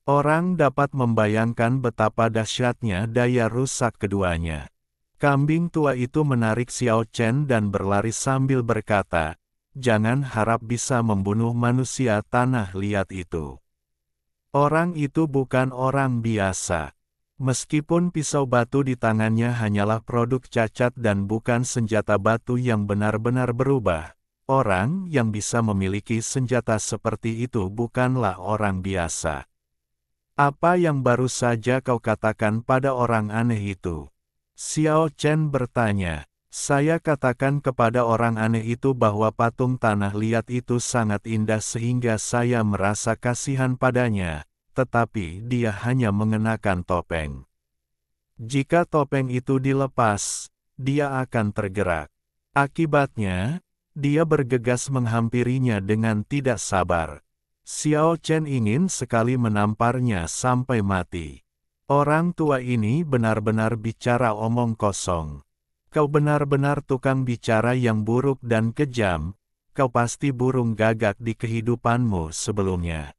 Orang dapat membayangkan betapa dahsyatnya daya rusak keduanya. Kambing tua itu menarik Xiao Chen dan berlari sambil berkata, "Jangan harap bisa membunuh manusia tanah liat itu. Orang itu bukan orang biasa." Meskipun pisau batu di tangannya hanyalah produk cacat dan bukan senjata batu yang benar-benar berubah, orang yang bisa memiliki senjata seperti itu bukanlah orang biasa. Apa yang baru saja kau katakan pada orang aneh itu? Xiao Chen bertanya. Saya katakan kepada orang aneh itu bahwa patung tanah liat itu sangat indah sehingga saya merasa kasihan padanya, tetapi dia hanya mengenakan topeng. Jika topeng itu dilepas, dia akan tergerak. Akibatnya, dia bergegas menghampirinya dengan tidak sabar. Xiao Chen ingin sekali menamparnya sampai mati. Orang tua ini benar-benar bicara omong kosong. Kau benar-benar tukang bicara yang buruk dan kejam, kau pasti burung gagak di kehidupanmu sebelumnya.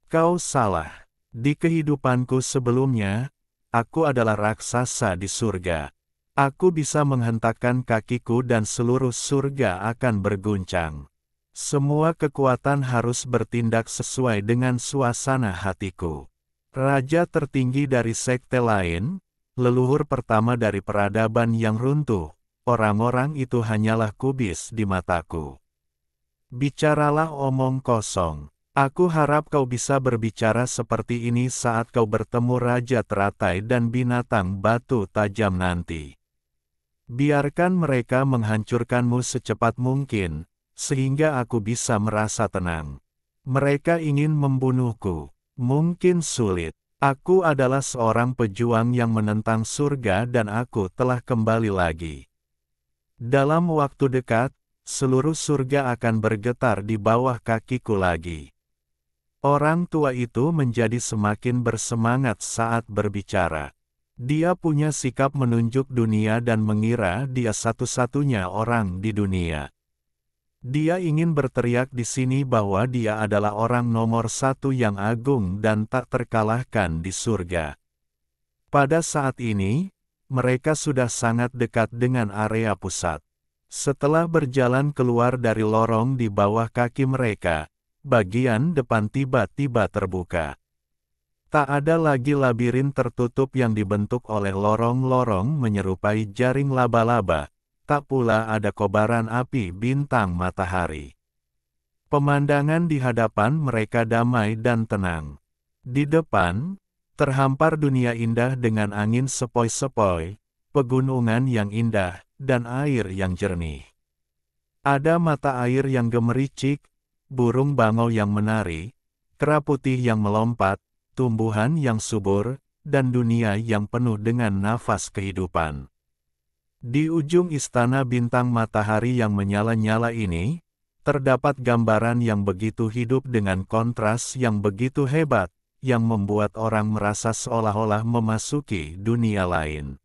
Kau salah. Di kehidupanku sebelumnya, aku adalah raksasa di surga. Aku bisa menghentakkan kakiku dan seluruh surga akan berguncang. Semua kekuatan harus bertindak sesuai dengan suasana hatiku. Raja tertinggi dari sekte lain, leluhur pertama dari peradaban yang runtuh, orang-orang itu hanyalah kubis di mataku. Bicaralah omong kosong. Aku harap kau bisa berbicara seperti ini saat kau bertemu Raja Teratai dan binatang batu tajam nanti. Biarkan mereka menghancurkanmu secepat mungkin, sehingga aku bisa merasa tenang. Mereka ingin membunuhku. Mungkin sulit. Aku adalah seorang pejuang yang menentang surga dan aku telah kembali lagi. Dalam waktu dekat, seluruh surga akan bergetar di bawah kakiku lagi. Orang tua itu menjadi semakin bersemangat saat berbicara. Dia punya sikap menunjuk dunia dan mengira dia satu-satunya orang di dunia. Dia ingin berteriak di sini bahwa dia adalah orang nomor satu yang agung dan tak terkalahkan di surga. Pada saat ini, mereka sudah sangat dekat dengan area pusat. Setelah berjalan keluar dari lorong di bawah kaki mereka, bagian depan tiba-tiba terbuka. Tak ada lagi labirin tertutup yang dibentuk oleh lorong-lorong menyerupai jaring laba-laba, tak pula ada kobaran api bintang matahari. Pemandangan di hadapan mereka damai dan tenang. Di depan, terhampar dunia indah dengan angin sepoi-sepoi, pegunungan yang indah, dan air yang jernih. Ada mata air yang gemericik, burung bangau yang menari, kera putih yang melompat, tumbuhan yang subur, dan dunia yang penuh dengan nafas kehidupan. Di ujung istana bintang matahari yang menyala-nyala ini, terdapat gambaran yang begitu hidup dengan kontras yang begitu hebat, yang membuat orang merasa seolah-olah memasuki dunia lain.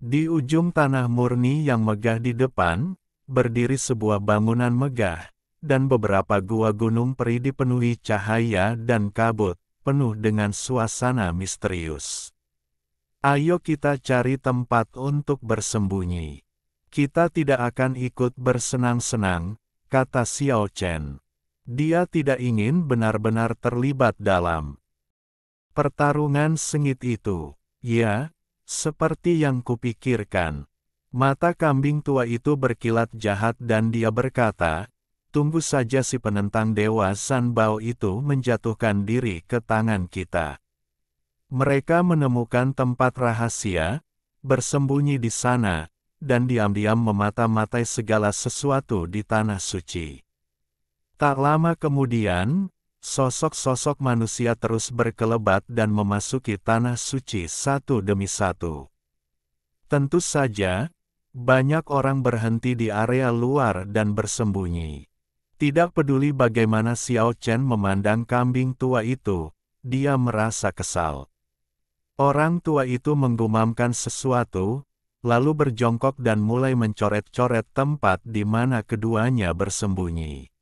Di ujung tanah murni yang megah di depan, berdiri sebuah bangunan megah, dan beberapa gua gunung peri dipenuhi cahaya dan kabut, penuh dengan suasana misterius. Ayo kita cari tempat untuk bersembunyi. Kita tidak akan ikut bersenang-senang, kata Xiao Chen. Dia tidak ingin benar-benar terlibat dalam pertarungan sengit itu. Ya, seperti yang kupikirkan. Mata kambing tua itu berkilat jahat dan dia berkata, tunggu saja si penentang Dewa San Bao itu menjatuhkan diri ke tangan kita. Mereka menemukan tempat rahasia, bersembunyi di sana, dan diam-diam memata-matai segala sesuatu di tanah suci. Tak lama kemudian, sosok-sosok manusia terus berkelebat dan memasuki tanah suci satu demi satu. Tentu saja, banyak orang berhenti di area luar dan bersembunyi. Tidak peduli bagaimana Xiao Chen memandang kambing tua itu, dia merasa kesal. Orang tua itu menggumamkan sesuatu, lalu berjongkok dan mulai mencoret-coret tempat di mana keduanya bersembunyi.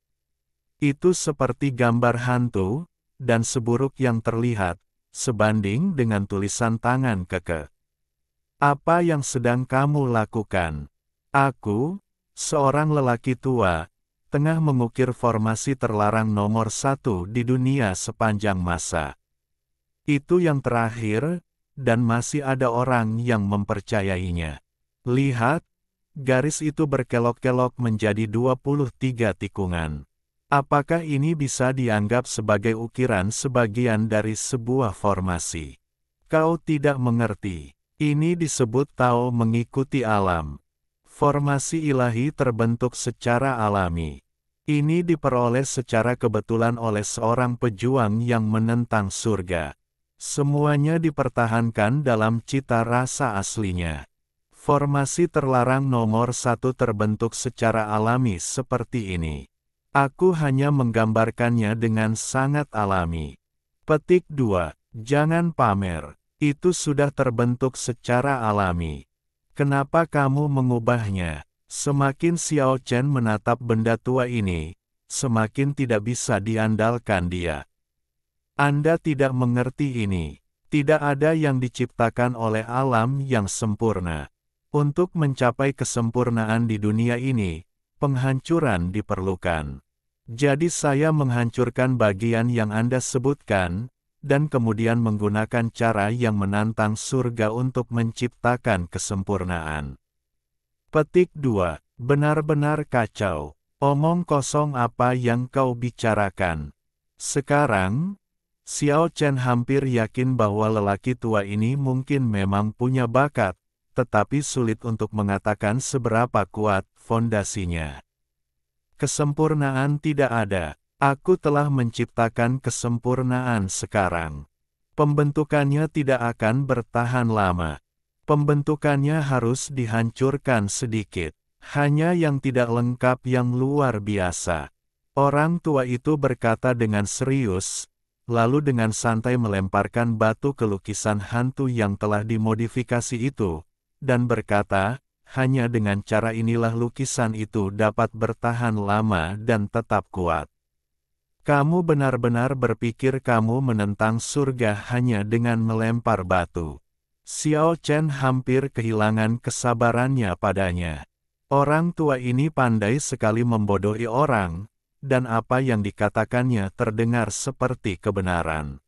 Itu seperti gambar hantu, dan seburuk yang terlihat, sebanding dengan tulisan tangan kekeh. Apa yang sedang kamu lakukan? Aku, seorang lelaki tua, tengah mengukir formasi terlarang nomor 1 di dunia sepanjang masa. Itu yang terakhir, dan masih ada orang yang mempercayainya. Lihat, garis itu berkelok-kelok menjadi 23 tikungan. Apakah ini bisa dianggap sebagai ukiran sebagian dari sebuah formasi? Kau tidak mengerti. Ini disebut Tao mengikuti alam. Formasi ilahi terbentuk secara alami. Ini diperoleh secara kebetulan oleh seorang pejuang yang menentang surga. Semuanya dipertahankan dalam cita rasa aslinya. Formasi terlarang nomor 1 terbentuk secara alami seperti ini. Aku hanya menggambarkannya dengan sangat alami. Petik 2. Jangan pamer. Itu sudah terbentuk secara alami. Kenapa kamu mengubahnya? Semakin Xiao Chen menatap benda tua ini, semakin tidak bisa diandalkan dia. Anda tidak mengerti ini. Tidak ada yang diciptakan oleh alam yang sempurna. Untuk mencapai kesempurnaan di dunia ini, penghancuran diperlukan. Jadi saya menghancurkan bagian yang Anda sebutkan, dan kemudian menggunakan cara yang menantang surga untuk menciptakan kesempurnaan. Petik 2. Benar-benar kacau. Omong kosong apa yang kau bicarakan. Sekarang, Xiao Chen hampir yakin bahwa lelaki tua ini mungkin memang punya bakat, tetapi sulit untuk mengatakan seberapa kuat fondasinya. Kesempurnaan tidak ada. Aku telah menciptakan kesempurnaan sekarang. Pembentukannya tidak akan bertahan lama. Pembentukannya harus dihancurkan sedikit. Hanya yang tidak lengkap yang luar biasa. Orang tua itu berkata dengan serius, lalu dengan santai melemparkan batu ke lukisan hantu yang telah dimodifikasi itu, dan berkata, hanya dengan cara inilah lukisan itu dapat bertahan lama dan tetap kuat. Kamu benar-benar berpikir kamu menentang surga hanya dengan melempar batu. Xiao Chen hampir kehilangan kesabarannya padanya. Orang tua ini pandai sekali membodohi orang, dan apa yang dikatakannya terdengar seperti kebenaran.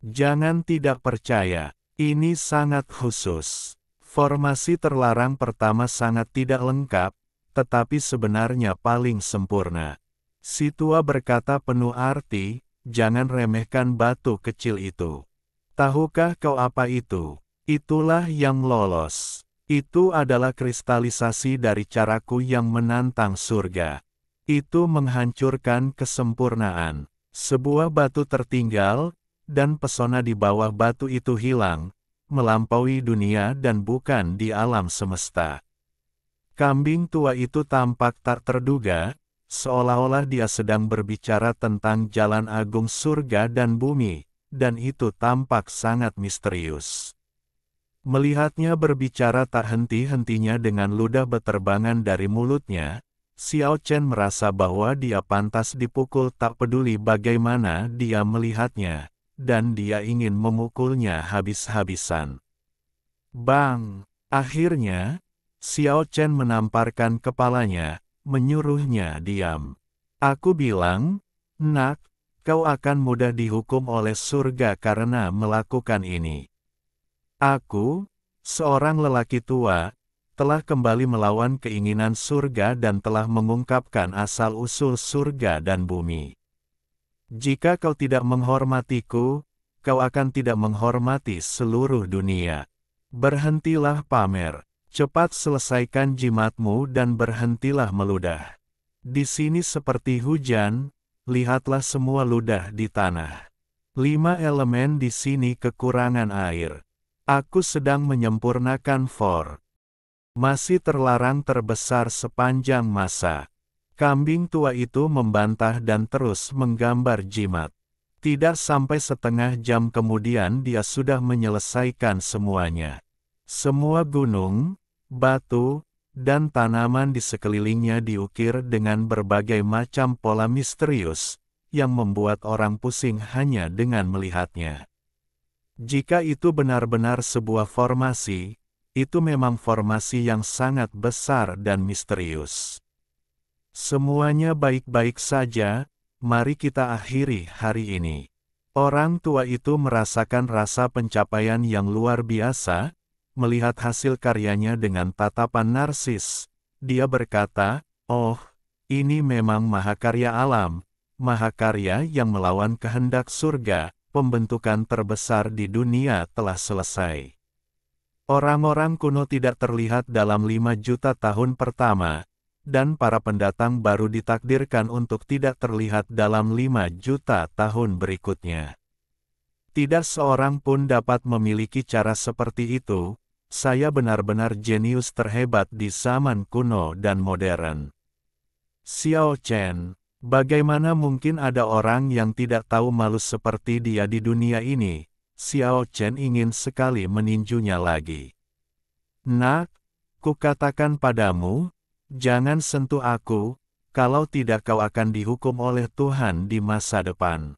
Jangan tidak percaya, ini sangat khusus. Formasi terlarang pertama sangat tidak lengkap, tetapi sebenarnya paling sempurna. Si tua berkata penuh arti, jangan remehkan batu kecil itu. Tahukah kau apa itu? Itulah yang lolos. Itu adalah kristalisasi dari caraku yang menantang surga. Itu menghancurkan kesempurnaan. Sebuah batu tertinggal, dan pesona di bawah batu itu hilang, melampaui dunia dan bukan di alam semesta. Kambing tua itu tampak tak terduga, seolah-olah dia sedang berbicara tentang jalan agung surga dan bumi, dan itu tampak sangat misterius. Melihatnya berbicara tak henti-hentinya dengan ludah beterbangan dari mulutnya, Xiao Chen merasa bahwa dia pantas dipukul tak peduli bagaimana dia melihatnya, dan dia ingin memukulnya habis-habisan. Bang! Akhirnya, Xiao Chen menamparkan kepalanya, menyuruhnya diam. Aku bilang, nak, kau akan mudah dihukum oleh surga karena melakukan ini. Aku, seorang lelaki tua, telah kembali melawan keinginan surga dan telah mengungkapkan asal-usul surga dan bumi. Jika kau tidak menghormatiku, kau akan tidak menghormati seluruh dunia. Berhentilah pamer, cepat selesaikan jimatmu dan berhentilah meludah. Di sini seperti hujan, lihatlah semua ludah di tanah. 5 elemen di sini kekurangan air. Aku sedang menyempurnakan masih terlarang terbesar sepanjang masa. Kambing tua itu membantah dan terus menggambar jimat. Tidak sampai setengah jam kemudian dia sudah menyelesaikan semuanya. Semua gunung, batu, dan tanaman di sekelilingnya diukir dengan berbagai macam pola misterius, yang membuat orang pusing hanya dengan melihatnya. Jika itu benar-benar sebuah formasi, itu memang formasi yang sangat besar dan misterius. Semuanya baik-baik saja, mari kita akhiri hari ini. Orang tua itu merasakan rasa pencapaian yang luar biasa, melihat hasil karyanya dengan tatapan narsis. Dia berkata, "Oh, ini memang mahakarya alam, mahakarya yang melawan kehendak surga. Pembentukan terbesar di dunia telah selesai." Orang-orang kuno tidak terlihat dalam 5 juta tahun pertama, dan para pendatang baru ditakdirkan untuk tidak terlihat dalam 5 juta tahun berikutnya. Tidak seorang pun dapat memiliki cara seperti itu. Saya benar-benar jenius terhebat di zaman kuno dan modern. Xiao Chen, bagaimana mungkin ada orang yang tidak tahu malu seperti dia di dunia ini? Xiao Chen ingin sekali meninjunya lagi. Nak, kukatakan padamu, jangan sentuh aku, kalau tidak kau akan dihukum oleh Tuhan di masa depan.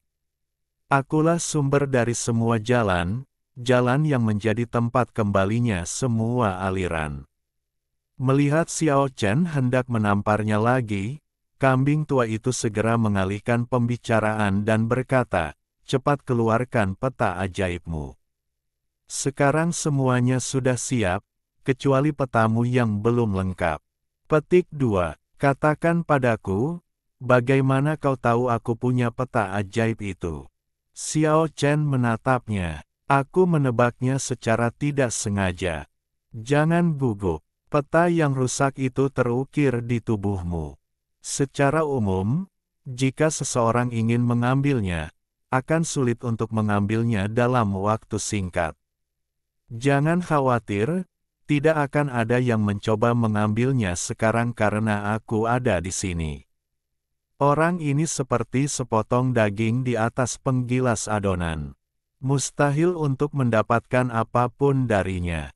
Akulah sumber dari semua jalan, jalan yang menjadi tempat kembalinya semua aliran. Melihat Xiao Chen hendak menamparnya lagi, kambing tua itu segera mengalihkan pembicaraan dan berkata, "Cepat keluarkan peta ajaibmu. Sekarang semuanya sudah siap, kecuali petamu yang belum lengkap." Petik 2. Katakan padaku, bagaimana kau tahu aku punya peta ajaib itu? Xiao Chen menatapnya. Aku menebaknya secara tidak sengaja. Jangan gugup, peta yang rusak itu terukir di tubuhmu. Secara umum, jika seseorang ingin mengambilnya, akan sulit untuk mengambilnya dalam waktu singkat. Jangan khawatir, tidak akan ada yang mencoba mengambilnya sekarang karena aku ada di sini. Orang ini seperti sepotong daging di atas penggilas adonan. Mustahil untuk mendapatkan apapun darinya.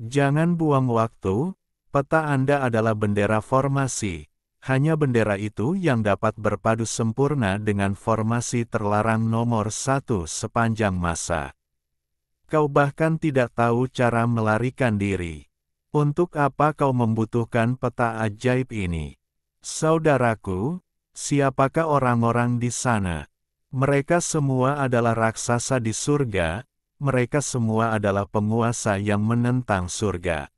Jangan buang waktu, peta Anda adalah bendera formasi. Hanya bendera itu yang dapat berpadu sempurna dengan formasi terlarang nomor 1 sepanjang masa. Kau bahkan tidak tahu cara melarikan diri. Untuk apa kau membutuhkan peta ajaib ini? Saudaraku, Siapakah orang-orang di sana? Mereka semua adalah raksasa di surga, mereka semua adalah penguasa yang menentang surga.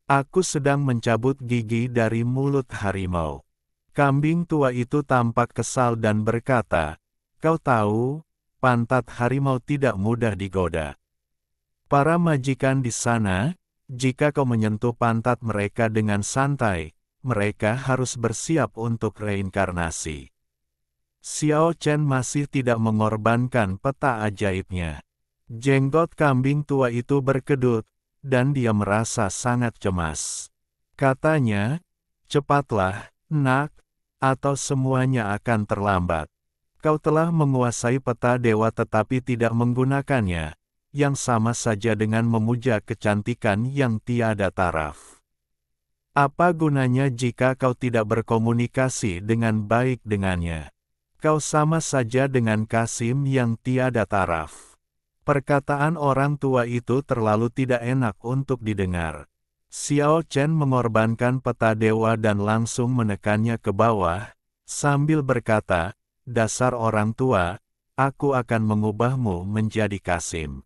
Aku sedang mencabut gigi dari mulut harimau. Kambing tua itu tampak kesal dan berkata, "Kau tahu, pantat harimau tidak mudah digoda. Para majikan di sana, jika kau menyentuh pantat mereka dengan santai, mereka harus bersiap untuk reinkarnasi." Xiao Chen masih tidak mengorbankan peta ajaibnya. Jenggot kambing tua itu berkedut, dan dia merasa sangat cemas. Katanya, "Cepatlah, nak, atau semuanya akan terlambat. Kau telah menguasai peta dewa tetapi tidak menggunakannya, yang sama saja dengan memuja kecantikan yang tiada taraf. Apa gunanya jika kau tidak berkomunikasi dengan baik dengannya? Kau sama saja dengan Kasim yang tiada taraf." Perkataan orang tua itu terlalu tidak enak untuk didengar. Xiao Chen mengorbankan peta dewa dan langsung menekannya ke bawah, sambil berkata, "Dasar orang tua, aku akan mengubahmu menjadi Kasim.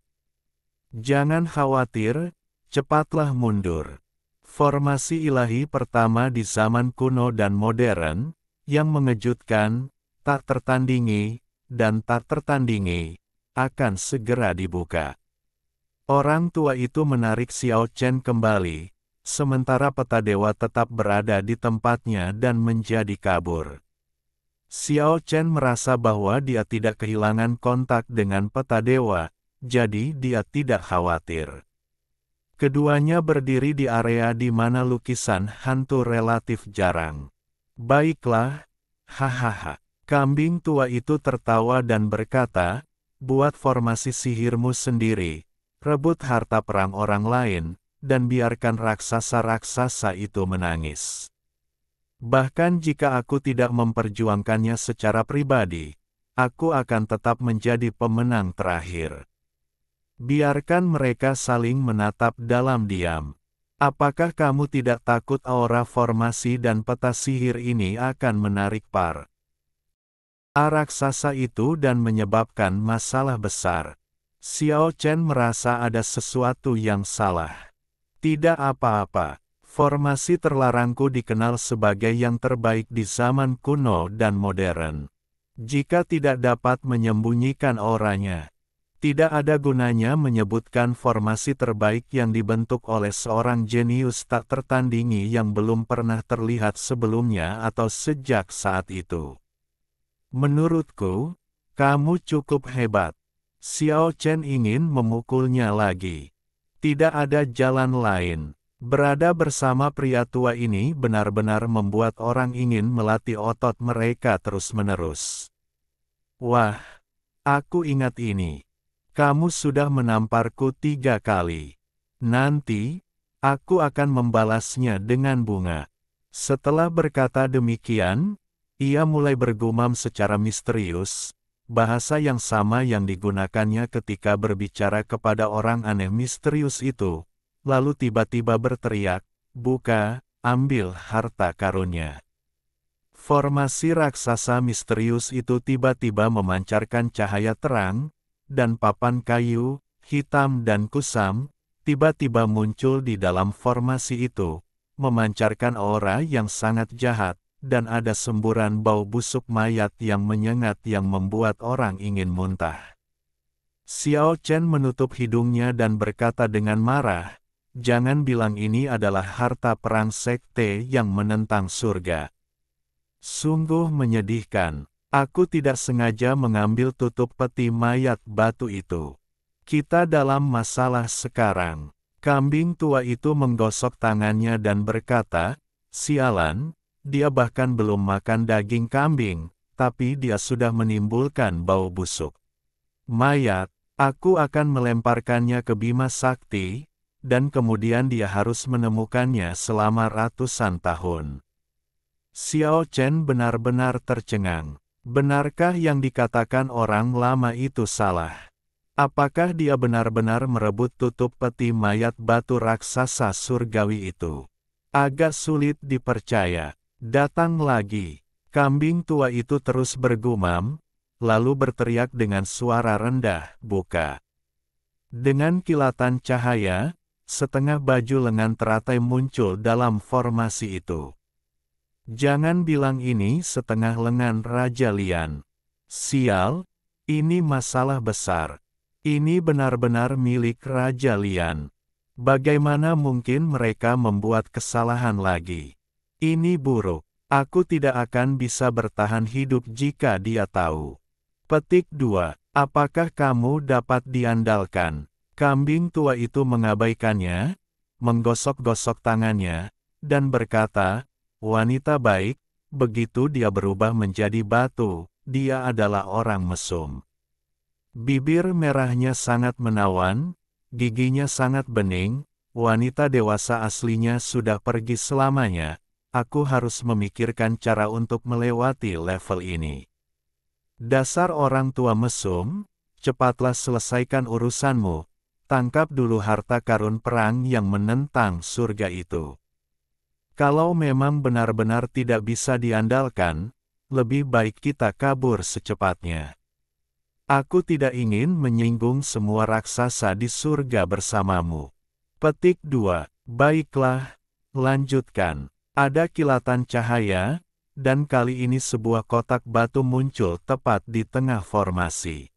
Jangan khawatir, cepatlah mundur." Formasi ilahi pertama di zaman kuno dan modern, yang mengejutkan, tak tertandingi, dan tak tertandingi, akan segera dibuka. Orang tua itu menarik Xiao Chen kembali, sementara peta dewa tetap berada di tempatnya dan menjadi kabur. Xiao Chen merasa bahwa dia tidak kehilangan kontak dengan peta dewa, jadi dia tidak khawatir. Keduanya berdiri di area di mana lukisan hantu relatif jarang. "Baiklah, hahaha." Kambing tua itu tertawa dan berkata, "Buat formasi sihirmu sendiri, rebut harta perang orang lain, dan biarkan raksasa-raksasa itu menangis. Bahkan jika aku tidak memperjuangkannya secara pribadi, aku akan tetap menjadi pemenang terakhir. Biarkan mereka saling menatap dalam diam. Apakah kamu tidak takut aura formasi dan peta sihir ini akan menarik para raksasa itu dan menyebabkan masalah besar?" Xiao Chen merasa ada sesuatu yang salah. "Tidak apa-apa, formasi terlarangku dikenal sebagai yang terbaik di zaman kuno dan modern. Jika tidak dapat menyembunyikan auranya, tidak ada gunanya menyebutkan formasi terbaik yang dibentuk oleh seorang jenius tak tertandingi yang belum pernah terlihat sebelumnya atau sejak saat itu. Menurutku, kamu cukup hebat." Xiao Chen ingin memukulnya lagi. Tidak ada jalan lain. Berada bersama pria tua ini benar-benar membuat orang ingin melatih otot mereka terus-menerus. "Wah, aku ingat ini. Kamu sudah menamparku 3 kali. Nanti, aku akan membalasnya dengan bunga." Setelah berkata demikian, ia mulai bergumam secara misterius, bahasa yang sama yang digunakannya ketika berbicara kepada orang aneh misterius itu, lalu tiba-tiba berteriak, "Buka, ambil harta karunnya." Formasi raksasa misterius itu tiba-tiba memancarkan cahaya terang, dan papan kayu, hitam dan kusam, tiba-tiba muncul di dalam formasi itu, memancarkan aura yang sangat jahat, dan ada semburan bau busuk mayat yang menyengat yang membuat orang ingin muntah. Xiao Chen menutup hidungnya dan berkata dengan marah, "Jangan bilang ini adalah harta perang sekte yang menentang surga. Sungguh menyedihkan. Aku tidak sengaja mengambil tutup peti mayat batu itu. Kita dalam masalah sekarang." Kambing tua itu menggosok tangannya dan berkata, "Sialan, dia bahkan belum makan daging kambing, tapi dia sudah menimbulkan bau busuk. Mayat, aku akan melemparkannya ke Bima Sakti, dan kemudian dia harus menemukannya selama ratusan tahun." Xiao Chen benar-benar tercengang. Benarkah yang dikatakan orang lama itu salah? Apakah dia benar-benar merebut tutup peti mayat batu raksasa surgawi itu? Agak sulit dipercaya. Datang lagi. Kambing tua itu terus bergumam, lalu berteriak dengan suara rendah, "Buka!" Dengan kilatan cahaya, setengah baju lengan teratai muncul dalam formasi itu. Jangan bilang ini setengah lengan Raja Lian. Sial, ini masalah besar. Ini benar-benar milik Raja Lian. Bagaimana mungkin mereka membuat kesalahan lagi? Ini buruk. Aku tidak akan bisa bertahan hidup jika dia tahu. Petik 2. Apakah kamu dapat diandalkan? Kambing tua itu mengabaikannya, menggosok-gosok tangannya, dan berkata, "Wanita baik." Begitu dia berubah menjadi batu, dia adalah orang mesum. Bibir merahnya sangat menawan, giginya sangat bening, wanita dewasa aslinya sudah pergi selamanya. Aku harus memikirkan cara untuk melewati level ini. Dasar orang tua mesum, cepatlah selesaikan urusanmu, tangkap dulu harta karun perang yang menentang surga itu. Kalau memang benar-benar tidak bisa diandalkan, lebih baik kita kabur secepatnya. Aku tidak ingin menyinggung semua raksasa di surga bersamamu. Petik 2. Baiklah, lanjutkan. Ada kilatan cahaya, dan kali ini sebuah kotak batu muncul tepat di tengah formasi.